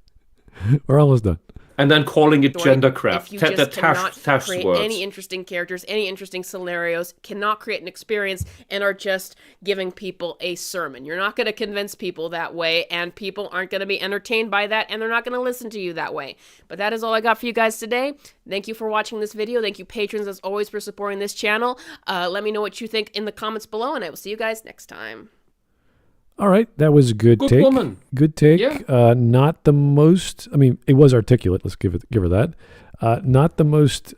We're almost done. And then calling it gendercraft. If you just cannot create any interesting characters, any interesting scenarios, cannot create an experience, and are just giving people a sermon. You're not going to convince people that way, and people aren't going to be entertained by that, and they're not going to listen to you that way. But that is all I got for you guys today. Thank you for watching this video. Thank you, patrons, as always, for supporting this channel. Let me know what you think in the comments below, and I will see you guys next time. All right, that was a good take. Woman. Good take. Yeah. Not the most. I mean, it was articulate. Let's give her that. Not the most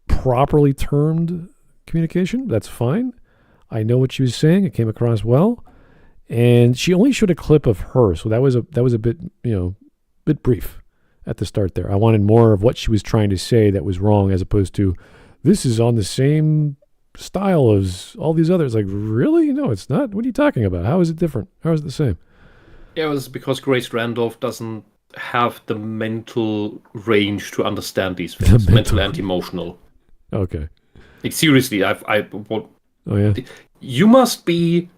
properly termed communication. That's fine. I know what she was saying. It came across well, and she only showed a clip of her, so that was a bit bit brief at the start there. I wanted more of what she was trying to say that was wrong, as opposed to this is on the same style as all these others. Like, really? No, it's not. What are you talking about? How is it different? How is it the same? Yeah, it was because Grace Randolph doesn't have the mental range to understand these things. Mental and emotional. Okay. Like, seriously, Oh yeah. You must be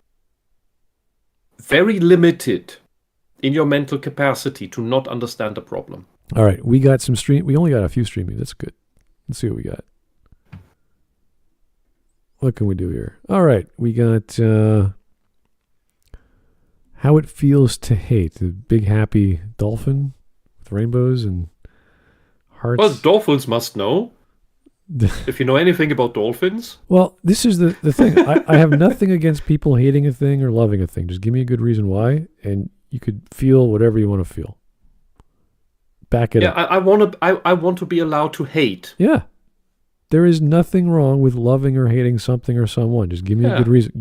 very limited in your mental capacity to not understand the problem. All right, we got some stream. We only got a few streaming. That's good. Let's see what we got. What can we do here? All right, we got How It Feels to Hate, the big happy dolphin with rainbows and hearts. Well, dolphins must know. If you know anything about dolphins. Well, this is the thing. I have nothing against people hating a thing or loving a thing. Just give me a good reason why, and you could feel whatever you want to feel. Back it up. I want to be allowed to hate. Yeah. There is nothing wrong with loving or hating something or someone. Just give me a good reason.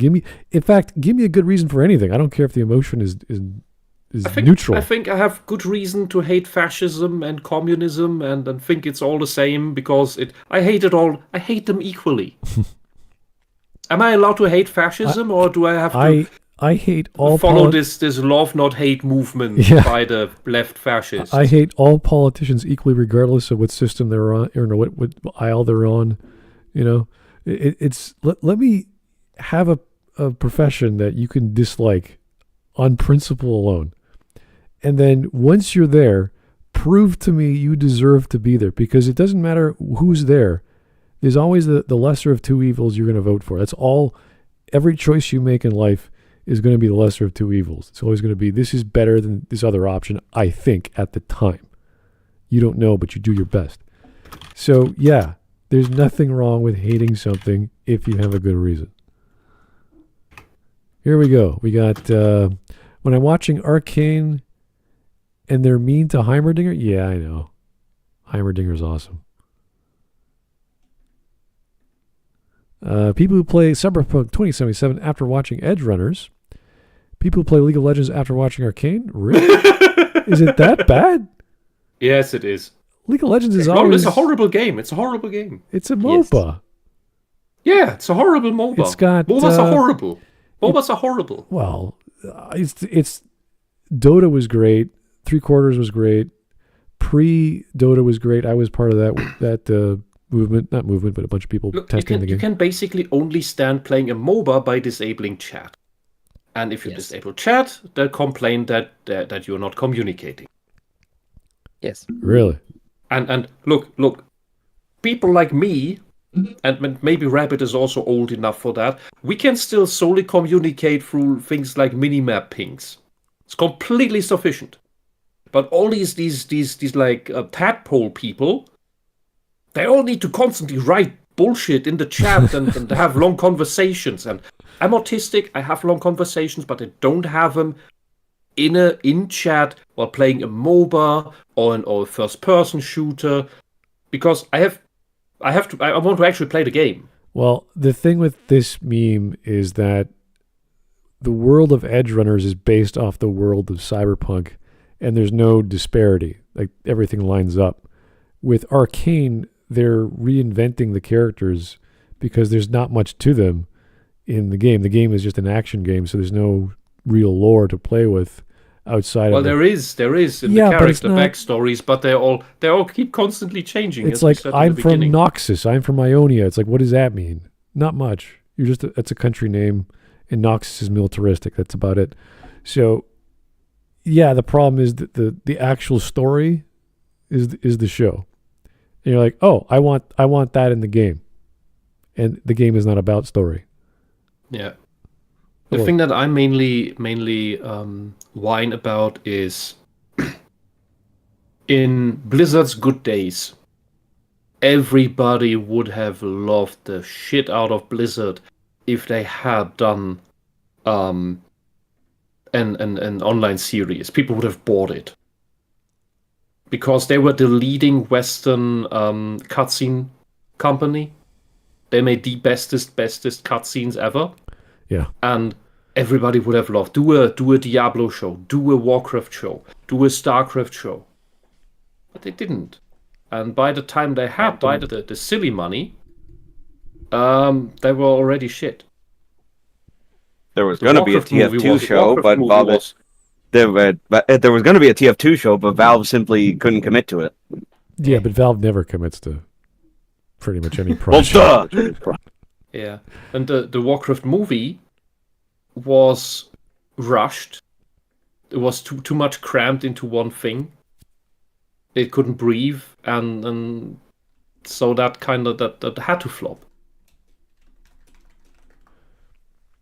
In fact, give me a good reason for anything. I don't care if the emotion is neutral. I think I have good reason to hate fascism and communism and think it's all the same because I hate it all. I hate them equally. Am I allowed to hate fascism or do I have to I hate all follow this love not hate movement by the left fascists? I hate all politicians equally, regardless of what system they're on or what aisle they're on. You know, let me have a profession that you can dislike on principle alone. And then once you're there, prove to me you deserve to be there, because it doesn't matter who's there. There's always the lesser of two evils you're going to vote for. That's all. Every choice you make in life is going to be the lesser of two evils. It's always going to be, this is better than this other option, I think, at the time. You don't know, but you do your best. So, yeah, there's nothing wrong with hating something if you have a good reason. Here we go. We got, when I'm watching Arcane and they're mean to Heimerdinger, yeah, I know. Heimerdinger's awesome. People who play Cyberpunk 2077 after watching Edge Runners. People who play League of Legends after watching Arcane? Really? Is it that bad? Yes, it is. League of Legends is always... It's a horrible game. It's a horrible game. It's a MOBA. Yes. Yeah, it's a horrible MOBA. It's got... MOBAs are horrible. MOBAs are horrible. Well, it's... Dota was great. 3/4 was great. Pre-Dota was great. I was part of that movement. Not movement, but a bunch of people testing the game. You can basically only stand playing a MOBA by disabling chat. And if you disable chat, they'll complain that you're not communicating. Yes. Really? And look, people like me, and maybe Rabbit is also old enough for that, we can still solely communicate through things like minimap pings. It's completely sufficient. But all these like tadpole people, they all need to constantly write bullshit in the chat and have long conversations. And I'm autistic. I have long conversations, but I don't have them in chat while playing a MOBA or a first-person shooter, because I want to actually play the game. Well, the thing with this meme is that the world of Edge Runners is based off the world of Cyberpunk, and there's no disparity. Like, everything lines up. With Arcane, they're reinventing the characters because there's not much to them in the game. The game is just an action game, so there's no real lore to play with outside of... Well, there is in the character backstories, but they all keep constantly changing. It's like, I'm from Noxus, I'm from Ionia. It's like, what does that mean? Not much. It's a country name, and Noxus is militaristic. That's about it. So, yeah, the problem is that the actual story is the show. And you're like, oh, I want that in the game. And the game is not about story. Yeah. The thing that I mainly whine about is in Blizzard's good days, everybody would have loved the shit out of Blizzard if they had done an online series. People would have bought it. Because they were the leading Western cutscene company. They made the bestest cutscenes ever. Yeah. And everybody would have loved. Do a Diablo show. Do a Warcraft show. Do a Starcraft show. But they didn't. And by the time they had the silly money, they were already shit. There was going to be a TF2 show, but Valve... There was going to be a TF2 show, but Valve simply couldn't commit to it. Yeah, but Valve never commits to pretty much any project. Well, duh! Yeah, and the Warcraft movie was rushed. It was too much crammed into one thing. It couldn't breathe, and so that kind of that had to flop.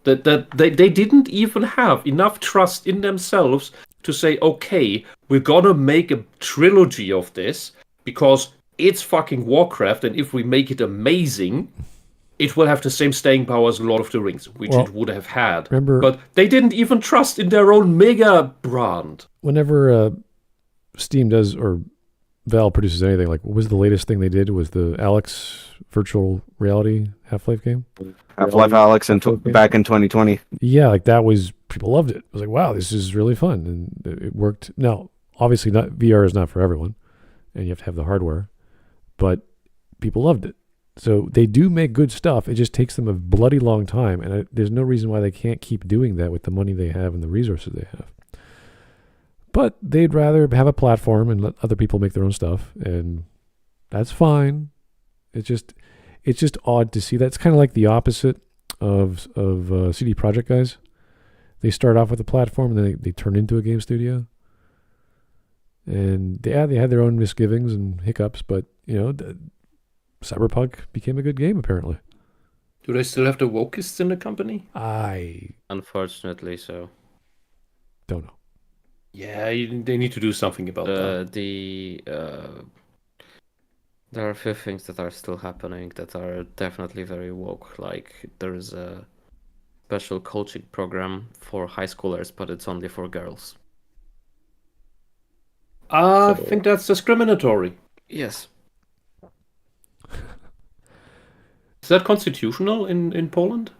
That they didn't even have enough trust in themselves to say, okay, we're gonna make a trilogy of this because it's fucking Warcraft, and if we make it amazing, it will have the same staying power as Lord of the Rings, which it would have had. But they didn't even trust in their own mega brand. Whenever Steam does or Valve produces anything, like what was the latest thing they did? Was the Alex virtual reality Half-Life game? Half-Life Alex back in 2020. Yeah, like that was, people loved it. It was like, wow, this is really fun. And it worked. Now, obviously VR is not for everyone, and you have to have the hardware, but people loved it. So they do make good stuff. It just takes them a bloody long time, and there's no reason why they can't keep doing that with the money they have and the resources they have. But they'd rather have a platform and let other people make their own stuff, and that's fine. It's just odd to see that. It's kind of like the opposite of CD Projekt guys. They start off with a platform, and then they turn into a game studio. And they had their own misgivings and hiccups, but Cyberpunk became a good game, apparently. Do they still have the wokists in the company? Unfortunately, so. Don't know. Yeah, they need to do something about that. There are a few things that are still happening that are definitely very woke. Like there is a special coaching program for high schoolers, but it's only for girls. I think that's discriminatory. Yes. Is that constitutional in Poland?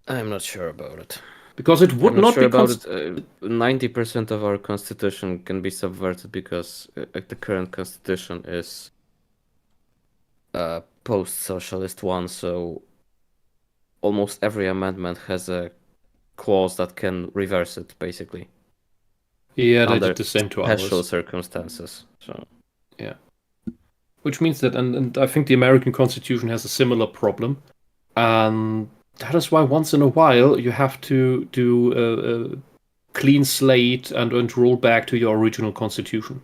I'm not sure about it. Because it would not be 90% of our constitution can be subverted because the current constitution is a post-socialist one, so almost every amendment has a clause that can reverse it, basically. Yeah, they did the same to ours. Special circumstances. So yeah, which means that, and I think the American Constitution has a similar problem, and that is why once in a while you have to do a clean slate and roll back to your original constitution,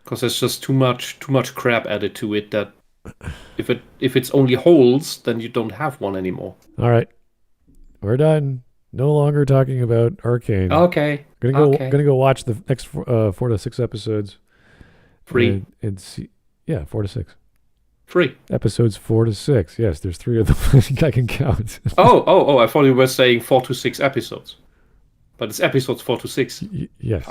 because there's just too much crap added to it that if it's only holes, then you don't have one anymore. All right, we're done. No longer talking about Arcane. Okay. Gonna go watch the next 4 to 6 episodes. Free. And see, 4 to 6. Free. Episodes 4 to 6. Yes, there's 3 of them. I think I can count. Oh! I thought you were saying 4 to 6 episodes, but it's episodes 4 to 6. Yes.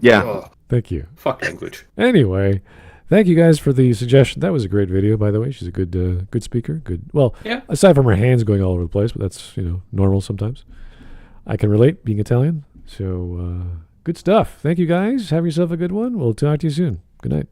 Yeah. Oh, thank you. fuck language. Anyway, thank you guys for the suggestion. That was a great video, by the way. She's a good speaker. Good. Well, yeah. Aside from her hands going all over the place, but that's normal sometimes. I can relate, being Italian. So good stuff. Thank you guys. Have yourself a good one. We'll talk to you soon. Good night.